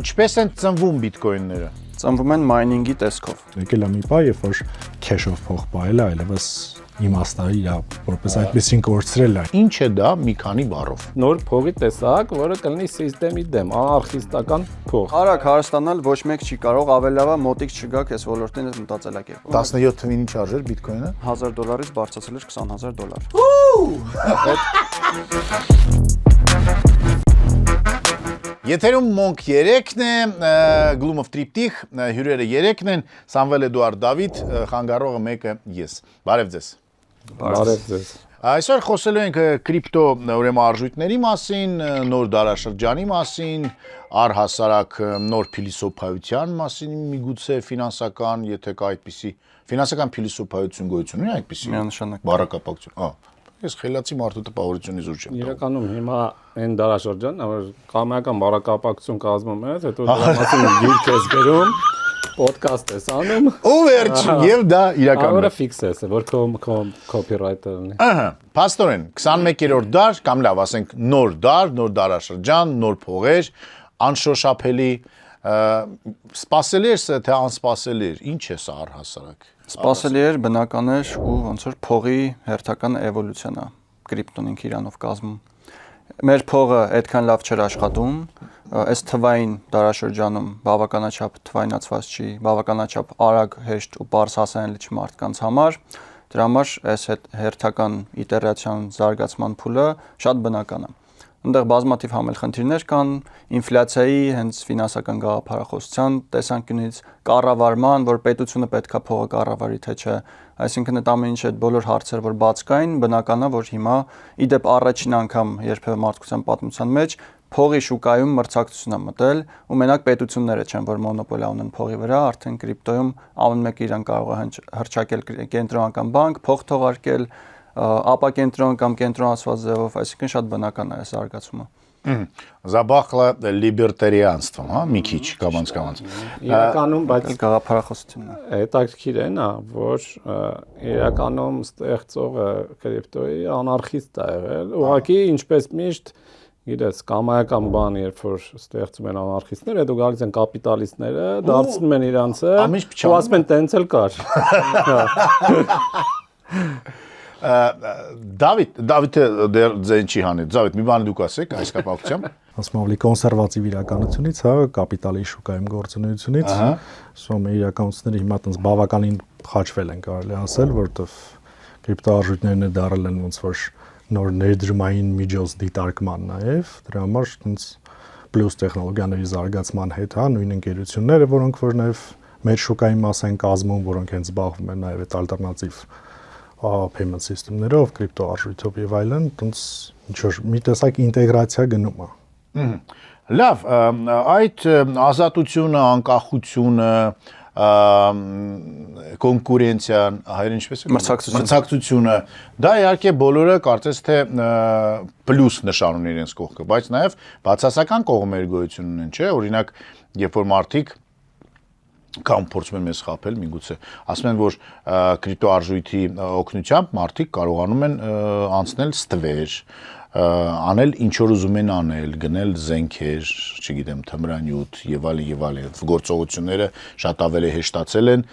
Ինչպես են ծնվում բիտկոինները։ Ծնվում են մայնինգի տեսքով։ Եկել է մի պահ, երբ որ քեշով փող պահել է, այլևս իմաստը իր որպես այդպեսին կորցրել է։ Ինչ է դա մի քանի բառով։ Նոր փողի տեսակ, որը կլինի սիստեմի դեմ, անարխիստական փող։ Արագ հարստանալ ոչ մեկ չի կարող, ավելի լավ է մոտիկ չգաք այս ոլորտին այս մտածելակերպով։ 17 թվին ինչ արժեր բիտկոինը։ $1000-ից բարձրացել էր $20,000։ Եթերում Monk 3-ն է, Gloom of Triptych, հյուրերը 3-ն են, Սամվել Էդուարդ Դավիթ, խանգարողը մեկը ես։ Բարև ձեզ։ Բարև ձեզ։ Այսօր խոսելու ենք կրիպտո ուրեմն արժույթների մասին, նոր դարաշրջանի մասին, առհասարակ նոր փիլիսոփայության մասին, միգուցե ֆինանսական, եթե կա այդպիսի ֆինանսական փիլիսոփայություն գոյություն ունի այդպիսի Միանշանակ։ բառակապակցություն։ Ես խելացի մարդու տպավորությունից ուժ չեմ։ Իրականում հիմա այն դարաշրջանն է, որ կամայական բարակապակցություն կազմում ես, հետո դրա մասին գիրք ես գրում, ոդկաստ ես անում։ Ու վերջ, եւ դա իրականում Որը ֆիքս է, որ կոպիրայթը լինի։ Ահա, փաստորեն 21-րդ դար կամ լավ, ասենք նոր դար, նոր դարաշրջան, նոր փողեր, անշոշափելի, սպասելի էր թե անսպասելի էր, ինչ է սա առհասարակ։ Սպասելի էր, բնական էր ու ոնց որ փողի հերթական էվոլյուցիան է կրիպտոն ինքը իրանով կազմում։ Մեր փողը այդքան լավ չէր աշխատում, այս թվային դարաշրջանում բավականաչափ թվայնացված չի, բավականաչափ արագ, հեշտ ու པարզ հասանելի չի մարդկանց համար։ Դրա համար այս հերթական իտերացիան զարգացման փուլը շատ բնական է։ Այնտեղ բազմաթիվ համել խնդիրներ կան, ինֆլյացիայի, հենց ֆինանսական գաղափարախոսության տեսանկյունից, կառավարման, որ պետությունը պետքա փողը կառավարի թե չէ, այսինքն այդ ամեն ինչ այդ բոլոր հարցերը, որ բաց կային, բնական է, որ հիմա իդեպ առաջին անգամ երբևէ մարդկության պատմության մեջ փողի շուկայում մրցակցություն է մտել, ու մենակ պետությունները չեն, որ մոնոպոլիա ունեն փողի վրա, արդեն կրիպտոյում ամեն մեկը իրան կարող է հռչակել կենտրոնական բանկ, փող թողարկել, ապակենտրոն կամ կենտրոնացված ձևով, այսինքն շատ բնական է այս զարգացումը։ Զաբախլը լիբերտարիանство, հա, մի քիչ կամաց։ Իրականում, բայց Գաղափարախոսությունն է։ հետաքրքիր է նա, որ իրականում ստեղծողը կրիպտոյի անարխիստ է եղել։ Ուղղակի ինչպես միշտ գիտես, կամայական բան, երբ որ ստեղծում են անարխիստները, հետո գալիս են կապիտալիստները, դարձնում են իրանցը, ու ասում են տենց էլ կար։ Դավիթը դեռ ձեն չի հանել։ Դավիթ, մի բան դուք ասեք այս կապակցությամբ։ Ասում ավելի կոնսերվատիվ իրականությունից, հա, կապիտալի շուկայում գործունեությունից, ասում եմ իրականությունները հիմա տենց բավականին խաչվել են, կարելի ասել, որովհետև կրիպտոարժույթներն դարել են ոնց որ նոր ներդրումային միջոց դիտարկման նաև, դրա համար տենց պլյուս տեխնոլոգիաների զարգացման հետ, հա, նույն ընկերությունները, որոնք որ նաև մեր շուկայի մաս են կազմում, որոնք հենց զբաղվում են նաև այդ ալտերնատիվ payment system-ներով, կրիպտոարժույթով եւ այլն, տենց ինչ որ մի տեսակ ինտեգրացիա գնում է։ Լավ, այդ ազատությունը, անկախությունը, կոնկուրենցիան, հայերեն ինչպես է մրցակցությունը, դա իհարկե բոլորը կարծես թե պլյուս նշան ունի իրենց կողքը, բայց նաև բացասական կողմեր գոյություն ունեն, չէ՞, օրինակ, երբ որ մարդիկ կամ փորձում են մեզ խաբել, միգուցե ասում են, որ կրիպտոարժույթի օգնությամբ մարդիկ կարողանում են անցնել ստվեր, անել ինչ որ ուզում են անել, գնել զենքեր, չգիտեմ, թմրանյութ եւ այլն, գործողությունները շատ ավելի հեշտացել են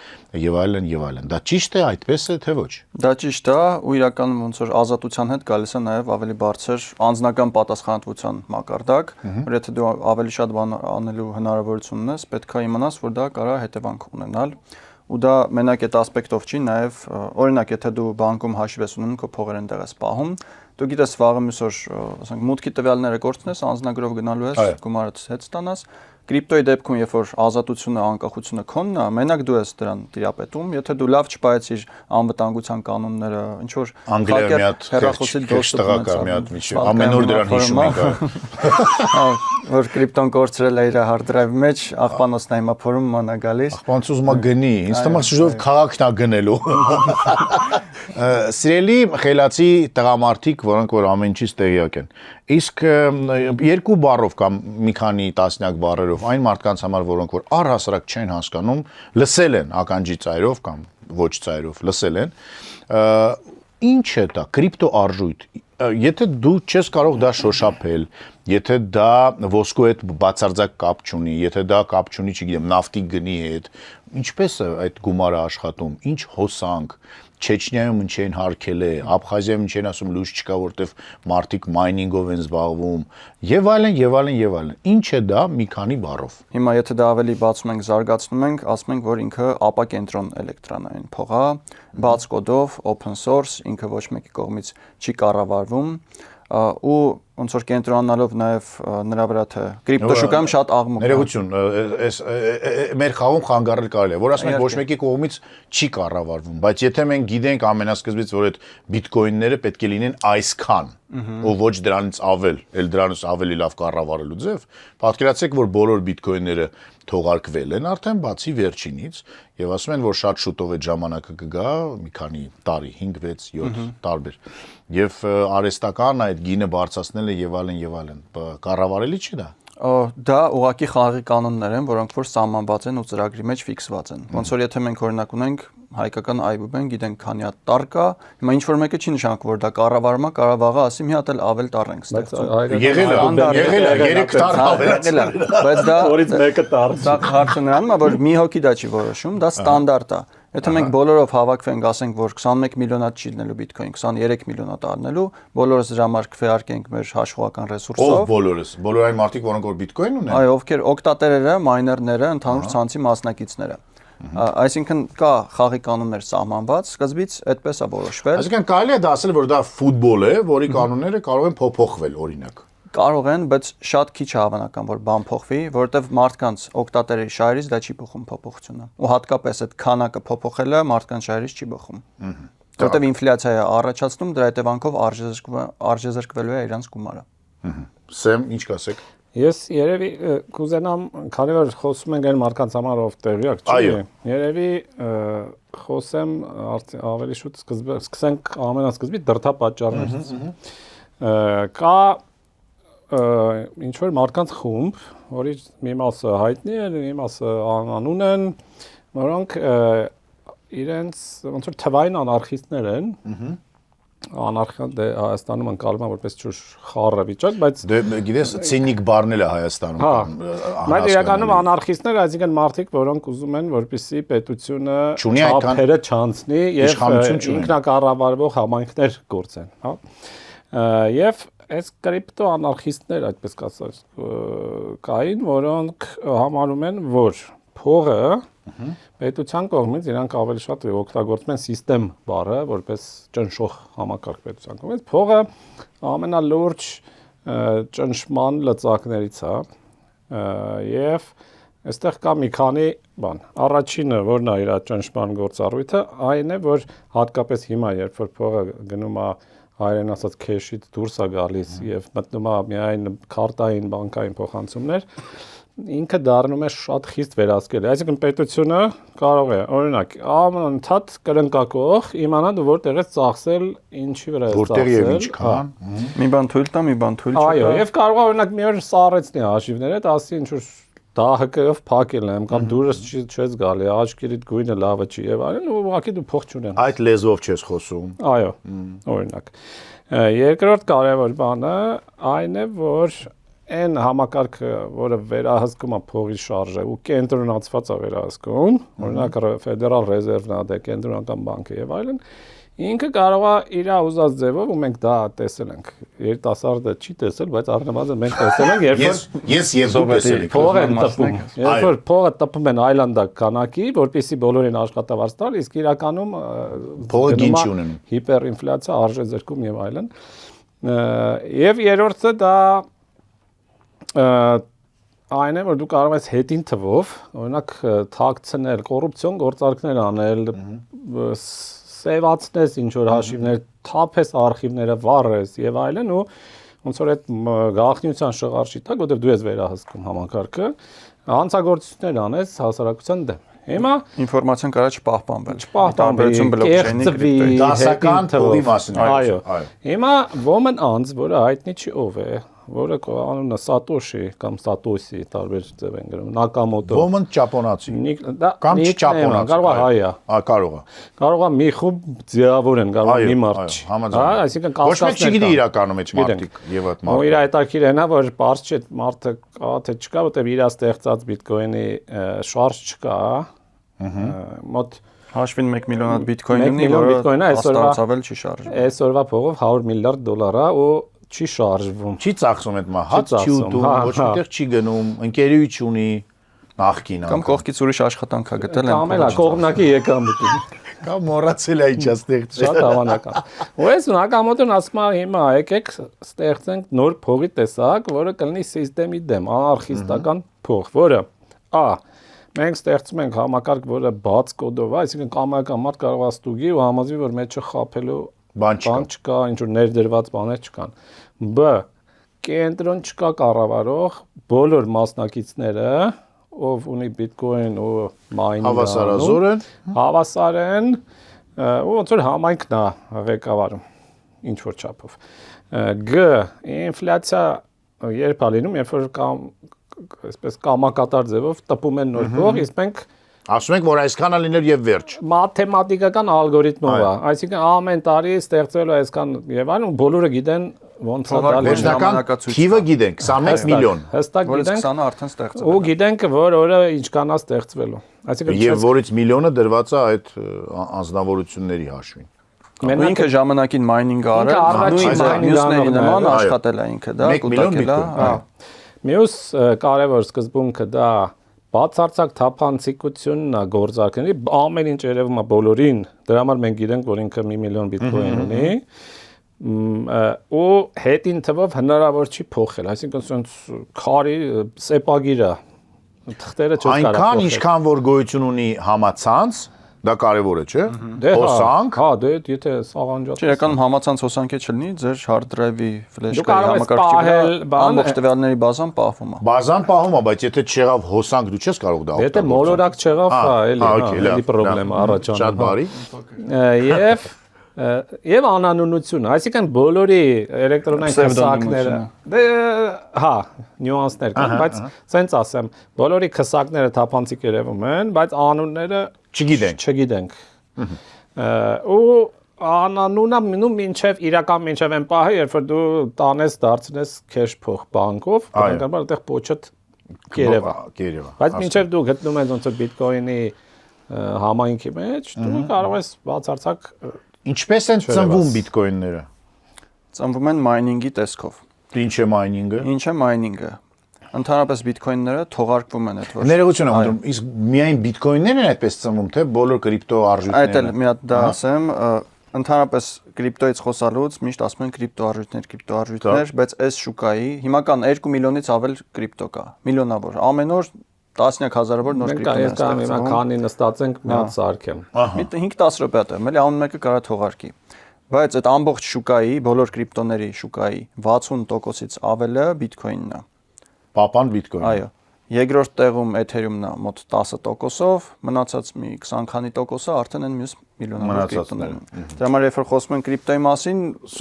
եւ այլն։ Դա ճիշտ է այդպես է թե ոչ։ Դա ճիշտ է, ու իրականում ոնց որ ազատության հետ գալիս է նաեւ ավելի բարձր անձնական պատասխանատվության մակարդակ, որ եթե դու ավելի շատ բան անելու հնարավորություն ունես, պետք է իմանաս, որ դա կարող է հետևանք ունենալ։ Ու դա մենակ այդ ասպեկտով չի, նաև օրինակ եթե դու բանկում հաշիվ ես ունենում, քո փողերը այնտեղ ես պահում, դու գիտես վաղը մյուսօր, ասենք մուտքի տվյալները կորցնես, անձնագրով գնալու ես, գումարդ հետ ստանաս, Կրիպտոյի դեպքում, երբ որ ազատությունը, անկախությունը քոնն է, մենակ դու ես դրան տիրապետում, եթե դու լավ չպայեցիր անվտանգության կանոնները, ինչ որ Անգլիա մի հատ հեռախոսի դոստը կա մի հատ միջի, ամեն օր դրան հիշում ենք, որ կրիպտոն կորցրել է իր hard drive-ի մեջ, աղբանոցն է հիմա փորում մանա գալիս։ Աղբանոց ուզում է գնի, ինձ թվում է շուտով քաղաքն է գնելու։ Սիրելի խելացի տղամարդիկ, որոնք որ ամեն ինչից տեղյակ են։ Իսկ երկու բառով կամ մի քանի տասնյակ բառերով այն մարդկանց համար, որոնք որ առհասարակ չեն հասկանում, լսել են ականջի ծայրով կամ ոչ ծայրով, լսել են, ինչ է դա կրիպտո արժույթ, Եթե դու չես կարող դա շոշափել, եթե դա ոսկու հետ բացարձակ կապ չունի, եթե դա կապ չունի, չգիտեմ, նավթի գնի հետ, ինչպես է այդ գումարը աշխատում, ինչ հոսանք, Չեչնիայում ինչ են հարկել է, Աբխազիայում ինչ են ասում լույս չկա, որտեվ մարդիկ մայնինգով են զբաղվում, եւ այլն, եւ այլն, եւ այլն։ Ինչ է դա մի քանի բառով։ Հիմա եթե դա ավելի բացում ենք, զարգացնում ենք, ասում ենք, որ ինքը ապակենտրոն էլեկտրոնային փող է, բաց կոդով, open source, ինքը ոչ մեկի կողմից չի կառավարվում, ու ոնց որ կենտրոնանալով նաև նրա վրա թե կրիպտոշուկայում շատ աղմուկ է։ Ներողություն, այս մեր խաղում խանգարել կարելի է, որ ասում ենք ոչ մեկի կողմից չի կառավարվում, բայց եթե մենք գիտենք ամենասկզբից, որ այդ բիտկոինները պետք է լինեն այսքան, ու ոչ դրանից ավել, էլ դրանից ավելի լավ կառավարելու ձև, պատկերացրեք, որ բոլոր բիտկոինները թողարկվել են արդեն բացի վերջինից եւ ասում են, որ շատ շուտով այդ ժամանակը կգա, մի քանի տարի, 5, 6, 7 տարբեր։ Եվ արհեստական այդ գինը բարձրացնելը եւ այլն, կառավարելի չի դա։ Դա ուղղակի խաղի կանոններ են, որոնք որ սահմանված են ու ծրագրի մեջ ֆիքսված են։ Ոնց որ եթե մենք օրինակ ունենք հայկական այբուբեն, գիտենք քանի հատ տար կա, հիմա ինչ որ մեկը չի նշանակում, որ դա կառավարում է, կարավաղը ասի մի հատ էլ ավել տար ենք ստեղծում։ Եղել է 3 տար ավելացել է, բայց դա որից մեկը տար։ Դա հարցը նրանում է, որ մի հոգի դա չի որոշում, դա ստանդարտ է։ Եթե մենք բոլորով հավաքվենք, ասենք, որ 21 միլիոնա չի լինելու բիտկոին, 23 միլիոնա տառնելու, բոլորս դրա համար քվեարկենք մեր հաշվողական ռեսուրսով։ Ով բոլորս, բոլոր այն մարդիկ, որոնք որ բիտկոին ունեն։ Այո, ովքեր օգտատերերը, մայներները, ընդհանուր ցանցի մասնակիցները։ Այսինքն կա խաղի կանոններ սահմանված, սկզբից այդպես է որոշվել։ Այսինքն կարելի է դա ասել, որ դա ֆուտբոլ է, որի կանոնները կարող են փոփոխվել, օրինակ։ Կարող են, բայց շատ քիչ է հավանական, որ բան փոխվի, որովհետև մարդկանց օգտատերի շահերից դա չի փոխում փոփոխությունը։ Ու հատկապես այդ քանակը փոփոխելը մարդկանց շահերից չի բխում։ Որովհետև ինֆլյացիա է առաջացնում, դրա հետևանքով արժեզրկվելու է իրանց գումարը։ Սեմ, ինչ կասեք։ Ես երևի կուզենամ, քանի որ խոսում ենք այն մարդկանց համար, ով տեղյակ չի, երևի խոսեմ ավելի շուտ սկսենք ամենասկզբից դրդապատճառներից։ Կա ինչ որ մարդկանց խումբ, որի մի մասը հայտնի է, մի մասը անանուն են, որոնք իրենց ոնց որ թվային անարխիստներ են, անարխիան դե Հայաստանում անցալում է որպես ճուշ խառը վիճակ, բայց դե գիտես ցինիկ բառն էլ է Հայաստանում բայց իրականում անարխիստներ, այսինքն մարդիկ, որոնք ուզում են, որպեսզի պետությունը չափերը չանցնի եւ ինքնակառավարվող համայնքներ գործեն, հա։ Եվ այս կրիպտո անարխիստներ, այդպես կասած, կային, որոնք համարում են, որ փողը պետության կողմից իրանք ավելի շատ օգտագործում են սիստեմ բառը, որպես ճնշող համակարգ պետության կողմից, փողը ամենալուրջ ճնշման լծակներից է, եւ այստեղ կա մի քանի բան։ Առաջինը, որն է իր ճնշման գործառույթը, այն է, որ հատկապես հիմա, երբ որ փողը գնում է հայերեն ասած քեշից դուրս է գալիս եւ մտնում է միայն քարտային բանկային փոխանցումներ, ինքը դառնում է շատ խիստ վերահսկելի։ Այսինքն պետությունը կարող է, օրինակ, անընդհատ կրնկակող իմանալ որտեղ է ծախսել, ինչի վրա է ծախսել, որտեղ եւ ինչքան։ Մի բան թույլ տա, մի բան թույլ չտա։ Այո, եւ կարող է օրինակ մի օր սառեցնի հաշիվները, ասի ինչ որ դահակով փակել եմ կամ դուրս չես գալի, աչքերիդ գույնը լավը չի եւ այլն, ու ուղղակի դու փող չունեն։ Այդ լեզվով չես խոսում։ Այո, օրինակ։ Երկրորդ կարևոր բանը այն է, որ այն համակարգը, որը վերահսկում է փողի շարժը ու կենտրոնացված է վերահսկում, օրինակ Ֆեդերալ Ռեզերվն է, դե կենտրոնական բանկը եւ այլն, ինքը կարող է իր ուզած ձևով, ու մենք դա տեսել ենք։ Երիտասարդը չի տեսել, բայց առնվազն մենք տեսել ենք, երբ որ ես եւ դու տեսել եք։ փողը տպում։ Երբ որ փողը տպում են այլանդակ քանակի, որպեսզի բոլորին աշխատավարձ տալ, իսկ իրականում փողը գինչ ունեն։ Հիպերինֆլյացիա, արժեզրկում եւ այլն։ Եվ երրորդը դա այն է, որ դու կարող ես հետին թվով, օրինակ, թաքցնել, կոռուպցիոն գործարքներ անել, սևացնես ինչ որ հաշիվներ, թափես արխիվները, վառես եւ այլն ու ոնց որ այդ գաղտնիության շղարշի տակ, որտեղ դու ես վերահսկում համակարգը, հանցագործություններ անես հասարակության դեմ։ Հիմա ինֆորմացիան կարող է չպահպանվել։ Տարբերություն բլոկչեյնի դասական թվի մասին։ Այո։ Հիմա woman անձ, որը հայտնի չի ով է, որը անունը Սատոշի կամ Սատոսի տարբեր ձև են գրում, Նակամոտո։ Ոմն ճապոնացի։ Կամ չճապոնացի։ Կարող է հայ է։ Կարող է։ Կարող է մի խումբ ձևավոր են, կարող է մի մարդ։ Այսինքն ոչ մեկ չգիտի իրականում այդ մարդիկ եւ այդ մարդը։ մարդը։ Իր հետաքրքիր են, որ բարձ չէ մարդը կա թե չկա, որտեղ իր ստեղծած բիտկոինի շարժ չկա, մոտ հաշվին 1 միլիոն հատ բիտկոին ունի, որը աստարացավել չի շարժվում։ Այսօրվա փողով $100 միլիարդ է ու չի շարժվում։ Չի ծախսում այդ հաց չի ուտում, ոչ միտեղ չի գնում, ընկերություն ունի նախքին կամ կողքից ուրիշ աշխատանք է գտել կամ էլ կողմնակի եկամուտի կամ մոռացել է ինչա ստեղծել։ Շատ հավանական։ Ու այս Նակամոտոն ասում է հիմա եկեք ստեղծենք նոր փողի տեսակ, որը կլինի սիստեմի դեմ, անարխիստական փող, որը մենք ստեղծում ենք համակարգ, որը բաց կոդով է, այսինքն կամայական մարդ կարող է ստուգի ու համոզվի, որ մեջը խաբելու բան չկա, ինչ որ ներդրված բաներ չկան։ Բ. Կենտրոն չկա կառավարող, բոլոր մասնակիցները, ով ունի բիտկոին ու մայնինգ հավասար են, ու ոնց որ համայնքն է ղեկավարում ինչ որ չափով։ Գ. Ինֆլյացիա երբ է լինում, երբ որ այսպես կամակատար ձևով տպում են նոր փող, իսկ մենք ասում ենք, որ այսքանը լիներ եւ վերջ։ Մաթեմատիկական ալգորիթմով է, այսինքն ամեն տարի ստեղծելու այսքան եւ այլն, բոլորը գիտեն ոնց է դա վերջնական թիվը գիտենք, 21 միլիոն։ Հստակ գիտենք, 20-ը արդեն ստեղծվել։ ու գիտենք, որ օրը ինչքան է ստեղծվելու։ Այսինքն եւ որից միլիոնը դրված է այդ անձնավորությունների հաշվին։ Ու ինքը ժամանակին մայնինգ արել, մյուսների նման աշխատել է ինքը, դա կուտակել է։ Մյուս կարևոր սկզբունքը դա բացարձակ թափանցիկությունն է գործարքների, ամեն ինչ երևում է բոլորին, դրա համար մենք գիտենք, որ ինքը 1 միլիոն բիտկոին ունի, ու հետին թվով հնարավոր չի փոխել, այսինքն ասենք քարի սեպագիրը թղթերը չես կարող փոխել։ Այնքան ինչքան որ գոյություն ունի համացանց, դա կարևոր է, չէ՞։ Հոսանք, եթե սաղանջած։ Իրականում համացանց հոսանքը չլինի, ձեր hard drive-ի ֆլեշկայի համակարգչի վրա ամբողջ տվյալների բազան պահվում է։ Բազան պահում է, բայց եթե չեղավ հոսանք, դու չես կարող դա օգտագործել։ Եթե մոլորակ չեղավ, էլի պրոբլեմ առաջանում։ Շատ բարի։ Եվ անանունությունը, այսինքն բոլորի էլեկտրոնային քսակները, նյուանսներ կան, բայց սենց ասեմ, բոլորի քսակները թափանցիկ երևում են, բայց անունները չգիտենք։ Ու անանունը մինչև մինչև այն պահը, երբ որ դու տանես դարձնես քեշ փող բանկով, բնականաբար այդտեղ փոչդ կերևա։ Բայց մինչև դու գտնում ես ոնց որ բիտկոինի համայնքի մեջ, դու կարող ես բացարձակ Ինչպես են ծնվում բիտկոինները։ Ծնվում են մայնինգի տեսքով։ Ինչ է մայնինգը։ Ինչ է մայնինգը։ Ընդհանրապես բիտկոինները թողարկվում են այդ որ։ Ներողություն եմ ուզում, իսկ միայն բիտկոիններն են այդպես ծնվում, թե բոլոր կրիպտո արժույթները։ Այդ էլ մի հատ դա ասեմ, ընդհանրապես կրիպտոից խոսալուց միշտ ասում են կրիպտոարժույթներ, բայց այս շուկայի հիմական 2 միլիոնից ավել կրիպտո կա, միլիոնավոր։ Ամեն օր տասնյակ հազարավոր նոր կրիպտոներ ստեղծվում։ Մենք քանի նստած ենք, մի հատ սարքեմ։ 5-10 րոպե է, էլի ամեն մեկը կարա թողարկի։ Բայց այդ ամբողջ շուկայի, բոլոր կրիպտոների շուկայի 60%-ից ավելը բիտկոինն է։ Պապան բիտկոին։ Այո։ Երկրորդ տեղում Ethereum-ն է մոտ 10%-ով, մնացած մի 20 քանի տոկոսը արդեն են մյուս միլիոնավոր կրիպտոներն։ Դրա համար երբ որ խոսում են կրիպտոյի մասին,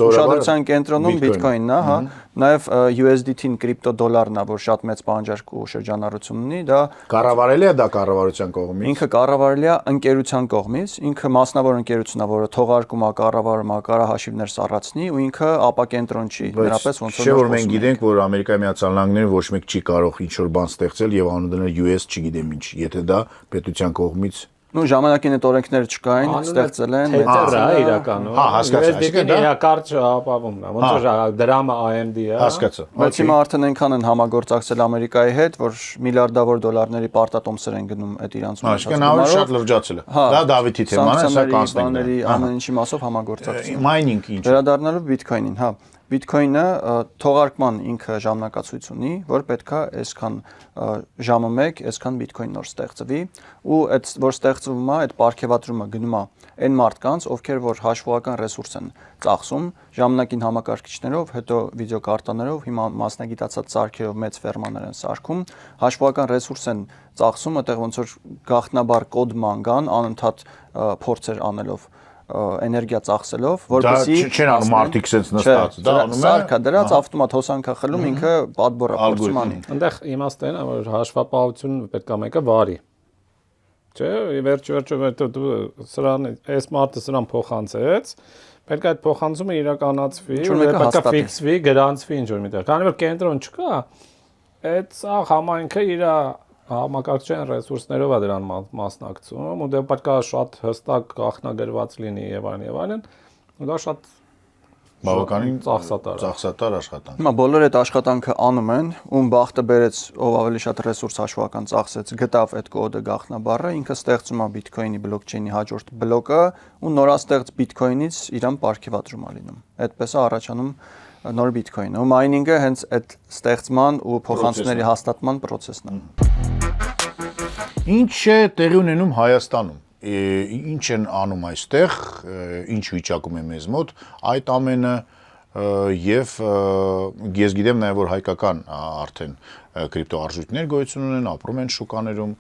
ուշադրության կենտրոնում բիտկոինն է, հա, նաև USDT-ն կրիպտոդոլարն է, որ շատ մեծ պահանջարկ ու շրջանառություն ունի, դա կառավարելի է դա կառավարության կողմից։ Ինքը կառավարելի է ընկերության կողմից, ինքը մասնավոր ընկերություն է, որը թողարկում է, կառավարում է, կարա հաշիվներ սառացնի ու ինքը ապակենտրոն չի, դրապես ոնց որ որ մենք գիտենք, որ Ամերիկայի Միացյալ Նահանգները ոչ մեկ չի կարող ինչ-որ բան ստեղծել եւ անուն դնել US չգիտեմ ինչ, եթե դա պետության կողմից ժամանակին այդ օրենքները չկային, ստեղծել են, իրականում։ Հասկացա։ Կարճ ապավումն է, ոնց որ դրամը AMD-ը։ Հասկացա։ Բայց հիմա արդեն այնքան են համագործակցել Ամերիկայի հետ, որ միլիարդավոր դոլարների պարտատոմսեր են գնում այդ իրանց Այսինքն ավելի շատ լրջացել է։ Դա Դավիթի թեման է, սա կանցնենք։ Ամեն ինչի մասով համագործակցություն։ Մայնինգ ինչ։ Վերադառնալով բիտկոինին, հա։ Բիտկոինը թողարկման ինքը ժամանակացույց ունի, որ պետքա այսքան ժամը 1, այսքան բիտկոին նոր ստեղծվի, ու այդ որ ստեղծվում է, այդ պարգևատրումը գնում է այն մարդկանց, ովքեր որ հաշվողական ռեսուրս են ծախսում, ժամանակին համակարգիչներով, հետո վիդեոկարտաներով, հիմա մասնագիտացած սարքերով մեծ ֆերմաներ են սարքում, հաշվողական ռեսուրս են ծախսում, այդտեղ ոնց որ գաղտնաբար կոդ ման կան, անընդհատ փորձեր անելով էներգիա ծախսելով, որպեսզի դա չեն անում մարդիկ sense նստած, դա անում է սարքա դրած ավտոմատ հոսանքա խլում ինքը պատբորա փորձում անի։ Այնտեղ իմաստն է, որ հաշվապահություն պետք է մեկը վարի։ Չէ, վերջ սրան այս մարդը սրան փոխանցեց, պետք է այդ փոխանցումը իրականացվի, պետք է ֆիքսվի, գրանցվի ինչ որ միտեղ։ Քանի որ կենտրոն չկա, այդ սա համայնքը իր համակարգչային ռեսուրսներով է դրան մասնակցում, ու դե պետք է շատ հստակ գաղտնագրված լինի եւ այլն, ու դա շատ բավականին ծախսատար աշխատանք։ Հիմա բոլորը այդ աշխատանքը անում են, ում բախտը բերեց, ով ավելի շատ ռեսուրս հաշվական ծախսեց, գտավ այդ կոդը գաղտնաբառը, ինքը ստեղծում է Bitcoin-ի բլոկչեյնի հաջորդ բլոկը ու նորաստեղծ Bitcoin-ից իրան պարգևատրում է լինում։ Այդպես է առաջանում նոր Bitcoin-ը։ Ու մայնինգը հենց այդ ստեղծման ու փոխանցումների հաստատման process-ն է։ Ինչ է տեղի ունենում Հայաստանում։ Ինչ են անում այստեղ, ինչ վիճակում է մեզ մոտ այդ ամենը եւ ես գիտեմ նաեւ որ հայկական արդեն կրիպտոարժույթներ գոյություն ունեն, ապրում են շուկաներում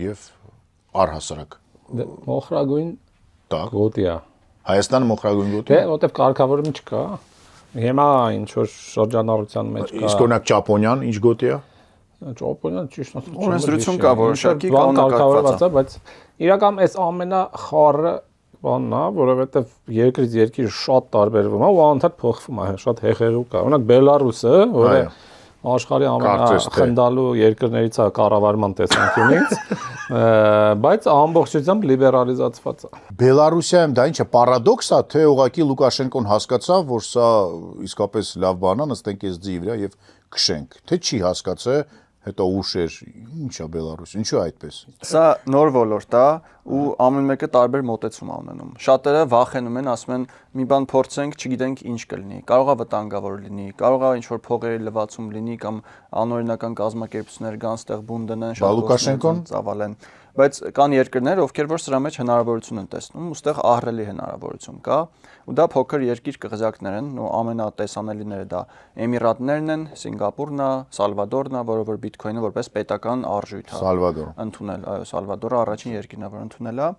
եւ առհասարակ մոխրագույն գոտի է։ Հայաստանը մոխրագույն գոտի է։ Դե որտեվ կարգավորում չկա։ Հիմա ինչ որ շրջանառության մեջ կա։ Իսկ օրինակ Ճապոնիան ինչ գոտի է։ Ճապոնիան ճիշտ է։ Օրենսդրություն կա, որոշակի կանոնակարգված է, բայց իրական այս ամենախառը բանն է, որովհետև երկրից երկիր շատ տարբերվում է ու անդադ փոխվում է, շատ հեղեղուկ է։ Օրինակ Բելարուսը, որը աշխարհի ամենախնդալու երկրներից է կառավարման տեսանկյունից, բայց ամբողջությամբ լիբերալիզացված է։ Բելարուսիայում դա ինչ է, պարադոքս է, թե ուղղակի Լուկաշենկոն հասկացավ, որ սա իսկապես լավ բան է, նստենք այս ձի վրա եւ քշենք, թե չի հասկացել, հետո ուշ էր, ինչ է Բելարուս, ինչու այդպես։ Սա նոր ոլորտ է ու ամեն մեկը տարբեր մոտեցում է ունենում։ Շատերը վախենում են, ասում են մի բան փորձենք, չգիտենք ինչ կլինի։ Կարող է վտանգավոր լինի, կարող է ինչ-որ փողերի լվացում լինի կամ անօրինական կազմակերպություններ կան, ստեղ բուն դնեն, շատ Լուկաշենկոն ծավալեն։ Բայց կան երկրներ, ովքեր որ սրա մեջ հնարավորություն են տեսնում, ու ստեղ ահռելի հնարավորություն կա, ու դա փոքր երկիր կղզյակներ են, ու ամենատեսանելիները դա Էմիրատներն են, Սինգապուրն է, Սալվադորն է, որը որ Bitcoin-ը որպես պետական արժույթ է ընդունել, այո, Սալվադորը առաջին երկիրն է, որ ընդունել է։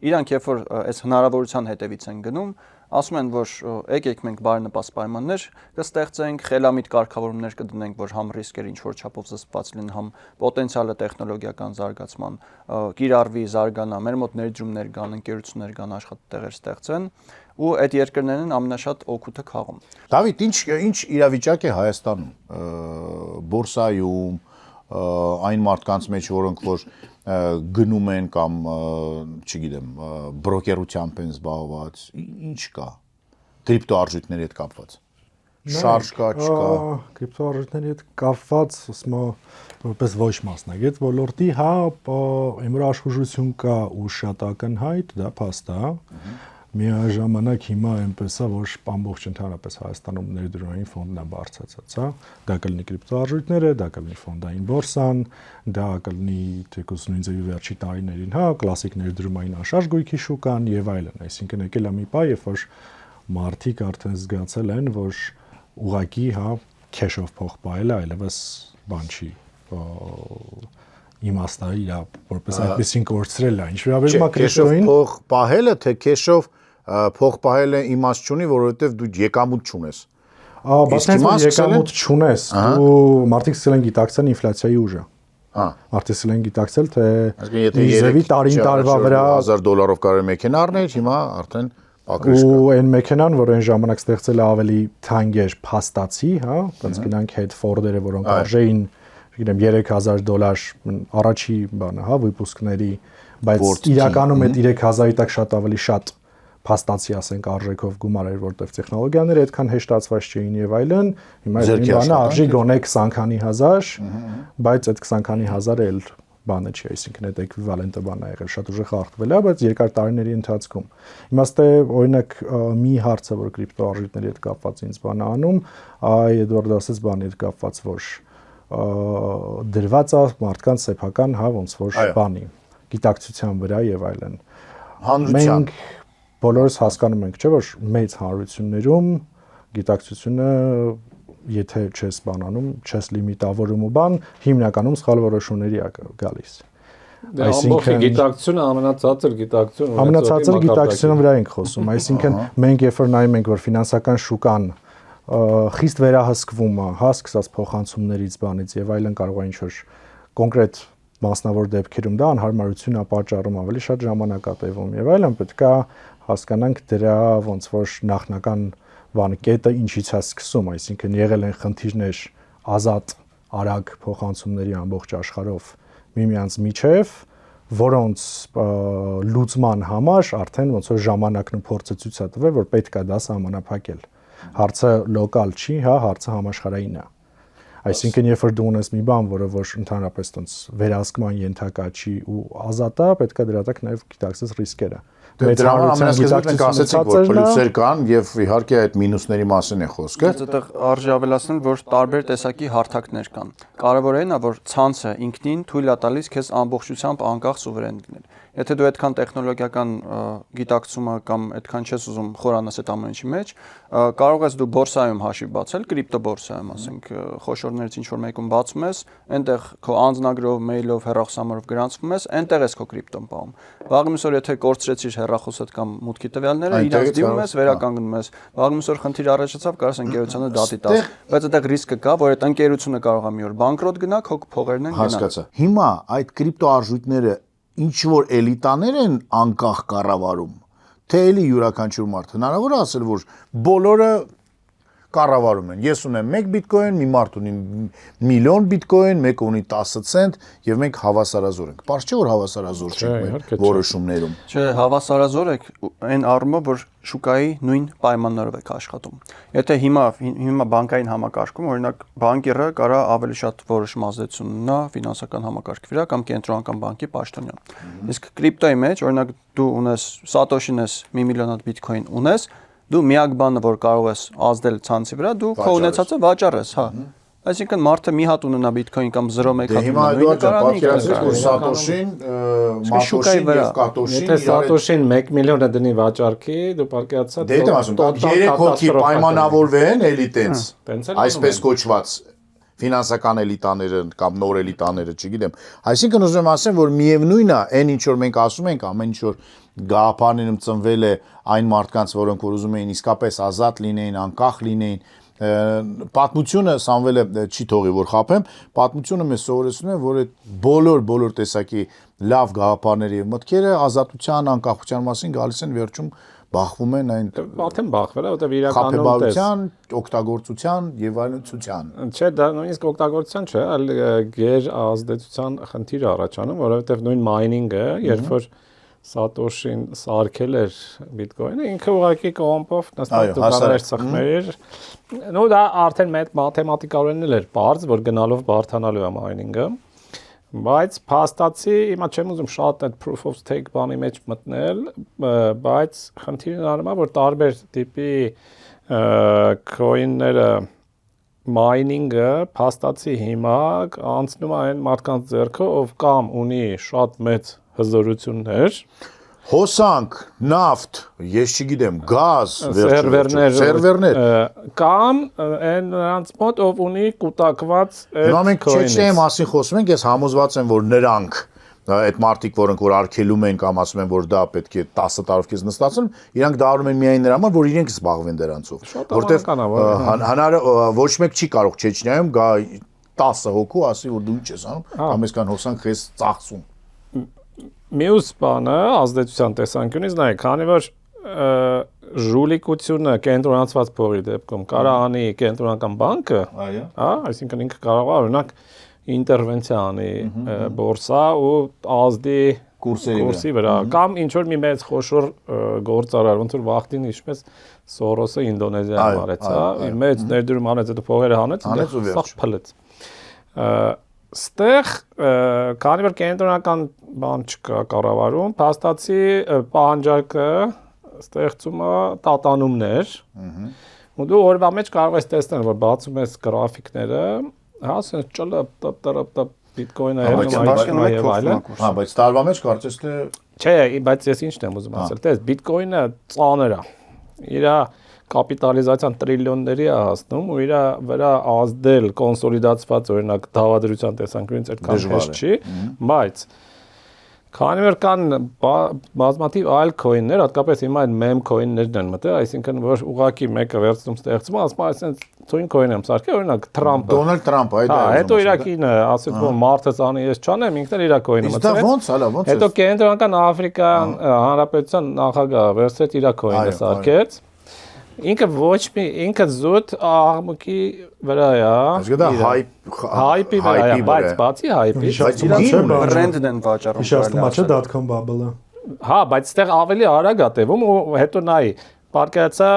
Իրանք երբ որ այս հնարավորության հետևից են գնում, ասում են, որ եկեք մենք բարենպաստ պայմաններ կստեղծենք, խելամիտ կարգավորումներ կդնենք, որ համ ռիսկերը ինչ որ չափով զսպված լինեն, համ պոտենցիալը տեխնոլոգիական զարգացման կիրառվի, զարգանա, մեր մոտ ներդրումներ կան, ընկերություններ կան, աշխատատեղեր ստեղծեն, ու այդ երկրներն ամենաշատ օգուտը քաղում։ Դավիթ, ինչ իրավիճակ է Հայաստանում, բորսայում, այն մարդկանց մեջ, որոնք որ գնում են կամ չգիտեմ, բրոկերությամբ են զբաղված, ինչ կա կրիպտոարժույթների հետ կապված։ Շարժ կա, չկա։ Կրիպտոարժույթների հետ կապված, ասում եմ, որպես ոչ մասնագետ ոլորտի, հա, իմրաշխուժություն կա ու շատ ակնհայտ, դա փաստ է։ Միաժամանակ հիմա այնպես է, որ ամբողջ ընդհանրապես Հայաստանում ներդրումային ֆոնդն է բարձրացած, հա, դա կլինի կրիպտոարժույթները, դա կլինի ֆոնդային բորսան, դա կլինի թեկուզ նույնիսկ վերջի տարիներին, հա, կլասիկ ներդրումային անշարժ գույքի շուկան եւ այլն, այսինքն եկել է մի պահ, երբ որ մարդիկ արդեն զգացել են, որ ուղակի, հա, քեշով փող պահելը այլևս բան չի իմաստայի, հա, որպես այդպեսին կորցրել է, ինչ վերաբերում է կրիպտոյին, փող պահելը, թե քեշով փող պահելը իմաստ չունի, որովհետև դու եկամուտ չունես։ Բայց հենց եկամուտ չունես, ու մարդիկ սկսել են գիտակցել ինֆլյացիայի ուժը։ Մարդիկ սկսել են գիտակցել, թե իզևի տարին տարվա վրա $1000 կարող մեքենա առնել, հիմա արդեն ակրիշ կա։ Ու այն մեքենան, որ այն ժամանակ ստեղծել է ավելի թանկ էր փաստացի, հա, բայց գնանք հետ ֆորդերը, որոնք արժեին, գիտեմ, $3000 առաջի բանը, հա, վիպուսկների, բայց իրականում այդ 3000-ի տակ շատ ավելի շատ փաստացի ասենք արժեքով գումար էր, որտեղ տեխնոլոգիաները այդքան հեշտացված չէին եւ այլն, հիմա այդ բանը արժի գոնե 20 քանի հազար, բայց այդ 20 քանի հազարը էլ բանը չի, այսինքն այդ էկվիվալենտը բանն է եղել, շատ ուժեղ խախտվել է, բայց երկար տարիների ընթացքում։ Իմաստը օրինակ մի հարցը, որ կրիպտոարժույթների հետ կապված ինձ բանը անում, Էդվարդ ասաց բանի հետ կապված, որ դրված է մարդկանց սեփական, հա, ոնց որ բանի, գիտակցության վրա եւ այլն։ Հանրության բոլորս հասկանում ենք, չէ՞ որ մեծ հանրություններում գիտակցությունը եթե չես բանանում, չես լիմիտավորում ու բան, հիմնականում սխալ որոշումների է գալիս։ Ամբողջ գիտակցությունը ամենացածր գիտակցություն ամենացածր գիտակցության վրա ենք խոսում, այսինքն մենք երբ որ նայում ենք որ ֆինանսական շուկան խիստ վերահսկվում է, հա, սկսած փոխանցումներից բանից եւ այլն կարող է ինչ-որ կոնկրետ մասնավոր դեպքերում դա անհարմարություն է պատճառում, ավելի շատ ժամանակ է տևում եւ այլն, պետք է հասկանանք դրա ոնց որ նախնական բանը կետը ինչից է սկսում, այսինքն եղել են խնդիրներ ազատ արագ փոխանցումների ամբողջ աշխարհով միմյանց միջև, որոնց լուծման համար արդեն ոնց որ ժամանակն ու փորձը ցույց է տվել, որ պետք է դա սահմանափակել։ Հարցը լոկալ չի, հա, հարցը համաշխարհային է։ Այսինքն երբ որ դու ունես մի բան, որը որ ընդհանրապես տոնց վերահսկման ենթակա չի ու ազատ է, պետք է դրա տակ նաև գիտակցես ռիսկերը։ Դրա համար ամենասկզբից մենք ասացինք, որ պլյուսեր կան եւ իհարկե այդ մինուսների մասին է խոսքը։ Այդտեղ արժի ավելացնել, որ տարբեր տեսակի հարթակներ կան։ Կարևորն է, որ ցանցը ինքնին թույլ է տալիս քեզ ամբողջությամբ անկախ սուվերեն լինել։ Եթե դու այդքան տեխնոլոգիական գիտակցումը կամ այդքան չես ուզում խորանաս այդ ամեն ինչի մեջ, կարող ես դու բորսայում հաշիվ բացել, կրիպտո բորսայում, ասենք, խոշորներից ինչ որ մեկում բացում ես, այնտեղ քո անձնագրով, մեյլով, հեռախոսամարով գրանցվում ես, այնտեղ ես քո կրիպտոն պահում։ Վաղ մյուսօր եթե կորցրեցիր հեռախոսդ կամ մուտքի տվյալները, իրանց դիմում ես, վերականգնում ես։ Վաղ մյուսօր խնդիր առաջացավ, կարաս ընկերությանը դատի տաս, բայց այդտեղ ռիսկը կա, որ այդ ընկերությունը կարող է մի օր բանկրոտ գնա, քո փողերն են գնա։ Հասկացա։ Հիմա այդ կրիպտո արժույթները ինչ որ էլիտաներ են անկախ կառավարում, թե էլի յուրաքանչյուր մարդ հնարավոր է ասել, որ բոլորը կառավարում են։ Ես ունեմ 1 բիտկոին, մի մարդ ունի միլիոն բիտկոին, մեկը ունի 10 ցենտ եւ մենք հավասարազոր ենք։ Պարզ չէ որ հավասարազոր չենք մեր որոշումներում։ Չէ, հավասարազոր եք այն առումով, որ շուկայի նույն պայմաններով եք աշխատում։ Եթե հիմա բանկային համակարգում, օրինակ բանկերը կարա ավելի շատ որոշում ազդեցություն ունենա ֆինանսական համակարգի վրա կամ կենտրոնական բանկի պաշտոնյան։ Իսկ կրիպտոյի մեջ, օրինակ դու ունես Սատոշին ես 1 միլիոն հատ բիտկոին ունես, դու միակ բանը, որ կարող ես ազդել ցանցի վրա, դու քո ունեցածը վաճառես, հա։ Այսինքն մարդը մի հատ ունենա բիտկոին կամ 0.1 հատ ունենա, նույնը կարանի որ Սատոշին, Մաշոշին եւ Կատոշին, եթե Սատոշին 1 միլիոնը դնի վաճառքի, դու պարկեացա դե դեմ ասում, 3 հոգի պայմանավորվեն էլի տենց, այսպես կոչված ֆինանսական էլիտաները կամ նոր էլիտաները, չգիտեմ։ Այսինքն ուզում եմ ասեմ, որ միևնույնն է, այն ինչ որ մենք ասում ենք, ամեն ինչ որ գաղափարներում ծնվել է այն մարդկանց, որոնք որ ուզում էին իսկապես ազատ լինեին, անկախ լինեին, պատմությունը Սամվելը չի թողի որ խափեմ, պատմությունը մեզ սովորեցնում է, որ այդ բոլոր տեսակի լավ գաղափարների եւ մտքերը ազատության, անկախության մասին գալիս են վերջում բախվում են այն արդեն բախվել է, որտեղ իրականում խաբեբարության, օգտագործության եւ այլնցության։ Չէ, դա նույնիսկ օգտագործության չէ, այլ գեր ազդեցության խնդիր առաջանում, որովհետեւ նույն մայնինգը, երբ որ Սատոշին սարքել էր բիտկոինը, ինքը ուղղակի կոմպով նստած դուքաներ ծխներ էր։ Նո դա արդեն մեծ մաթեմատիկորեն էր բարձ, որ գնալով բարթանալու է մայնինգը։ Բայց փաստացի հիմա չեմ ուզում շատ այդ proof of stake բանի մեջ մտնել, բայց խնդիրն առնում է, որ տարբեր տիպի coin-ները mining-ը փաստացի հիմա անցնում է այն մարդկանց ձեռքը, ով կամ ունի շատ մեծ հզորություններ, հոսանք, նավթ, ես չգիտեմ, գազ, սերվերներ կամ այն նրանց մոտ ով ունի կուտակված Հիմա մենք չէ մասին խոսում ենք, ես համոզված եմ, որ նրանք այդ մարդիկ, որոնք որ արգելում են կամ ասում են, որ դա պետք է 10 տարով քեզ նստածեն, իրանք դա արում են միայն նրա համար, որ իրենք զբաղվեն դրանցով, որտեղ ոչ մեկ չի կարող Չեչնիայում գա 10 հոգու ասի, որ դու ինչ ես անում, կամ այսքան հոսանք քեզ ծախսում։ Մյուս բանը ազդեցության տեսանկյունից նայեք, քանի որ ժուլիկությունը կենտրոնացված փողի դեպքում կարա անի կենտրոնական բանկը, հա, այսինքն ինքը կարող է օրինակ ինտերվենցիա անի բորսա ու ազդի կուրսի վրա կամ ինչ որ մի մեծ խոշոր գործարար, ոնց որ վախտին ինչպես Սորոսը Ինդոնեզիայում արեց, հա, մեծ ներդրում անեց, այդ փողերը հանեց, սա փլեց։ Ստեղ քանի որ կենտրոնական բան չկա կառավարում, փաստացի պահանջարկը ստեղծում է տատանումներ։ Ու դու օրվա մեջ կարող ես տեսնել, որ բացում ես գրաֆիկները, հա, ասես ճլը բիտկոինը հետո եւ այլն։ Հա, բայց տարվա մեջ կարծես թե չէ, բայց ես ինչն եմ ուզում ասել, տես բիտկոինը ծանր է։ Իրա կապիտալիզացիան տրիլիոնների է հասնում ու իր վրա ազդել կոնսոլիդացված օրինակ դավադրության տեսանկյունից այդքան հեշտ չի, բայց Քանի որ կան բազմաթիվ այլ coin-ներ, հատկապես հիմա այն meme coin-ներն են մտել, այսինքն որ ուղղակի մեկը վերցնում ստեղծում, ասում է, այսինքն թույն coin եմ սարքել, օրինակ Trump-ը։ Դոնալդ Թրամփը, այդ Հա, հետո իրակինը ասեց, որ մարդը ցանի ես չանեմ, ինքն էլ իր coin-ը մտցրեց։ Դա ո՞նց, հələ ո՞նց։ Հետո Կենտրոնական Աֆրիկան Հանրապետության նախագահը վերցրեց իր coin-ը սարքեց։ Ինքը զուտ աղմուկի վրա է, Այսինքն դա հայպի վրա է, բայց բացի հայպի, բրենդն են վաճառում։ Հիշացնում չէ .com bubble-ը։ հա, բայց այդտեղ ավելի արագ է տևում ու հետո նայ, պարկացա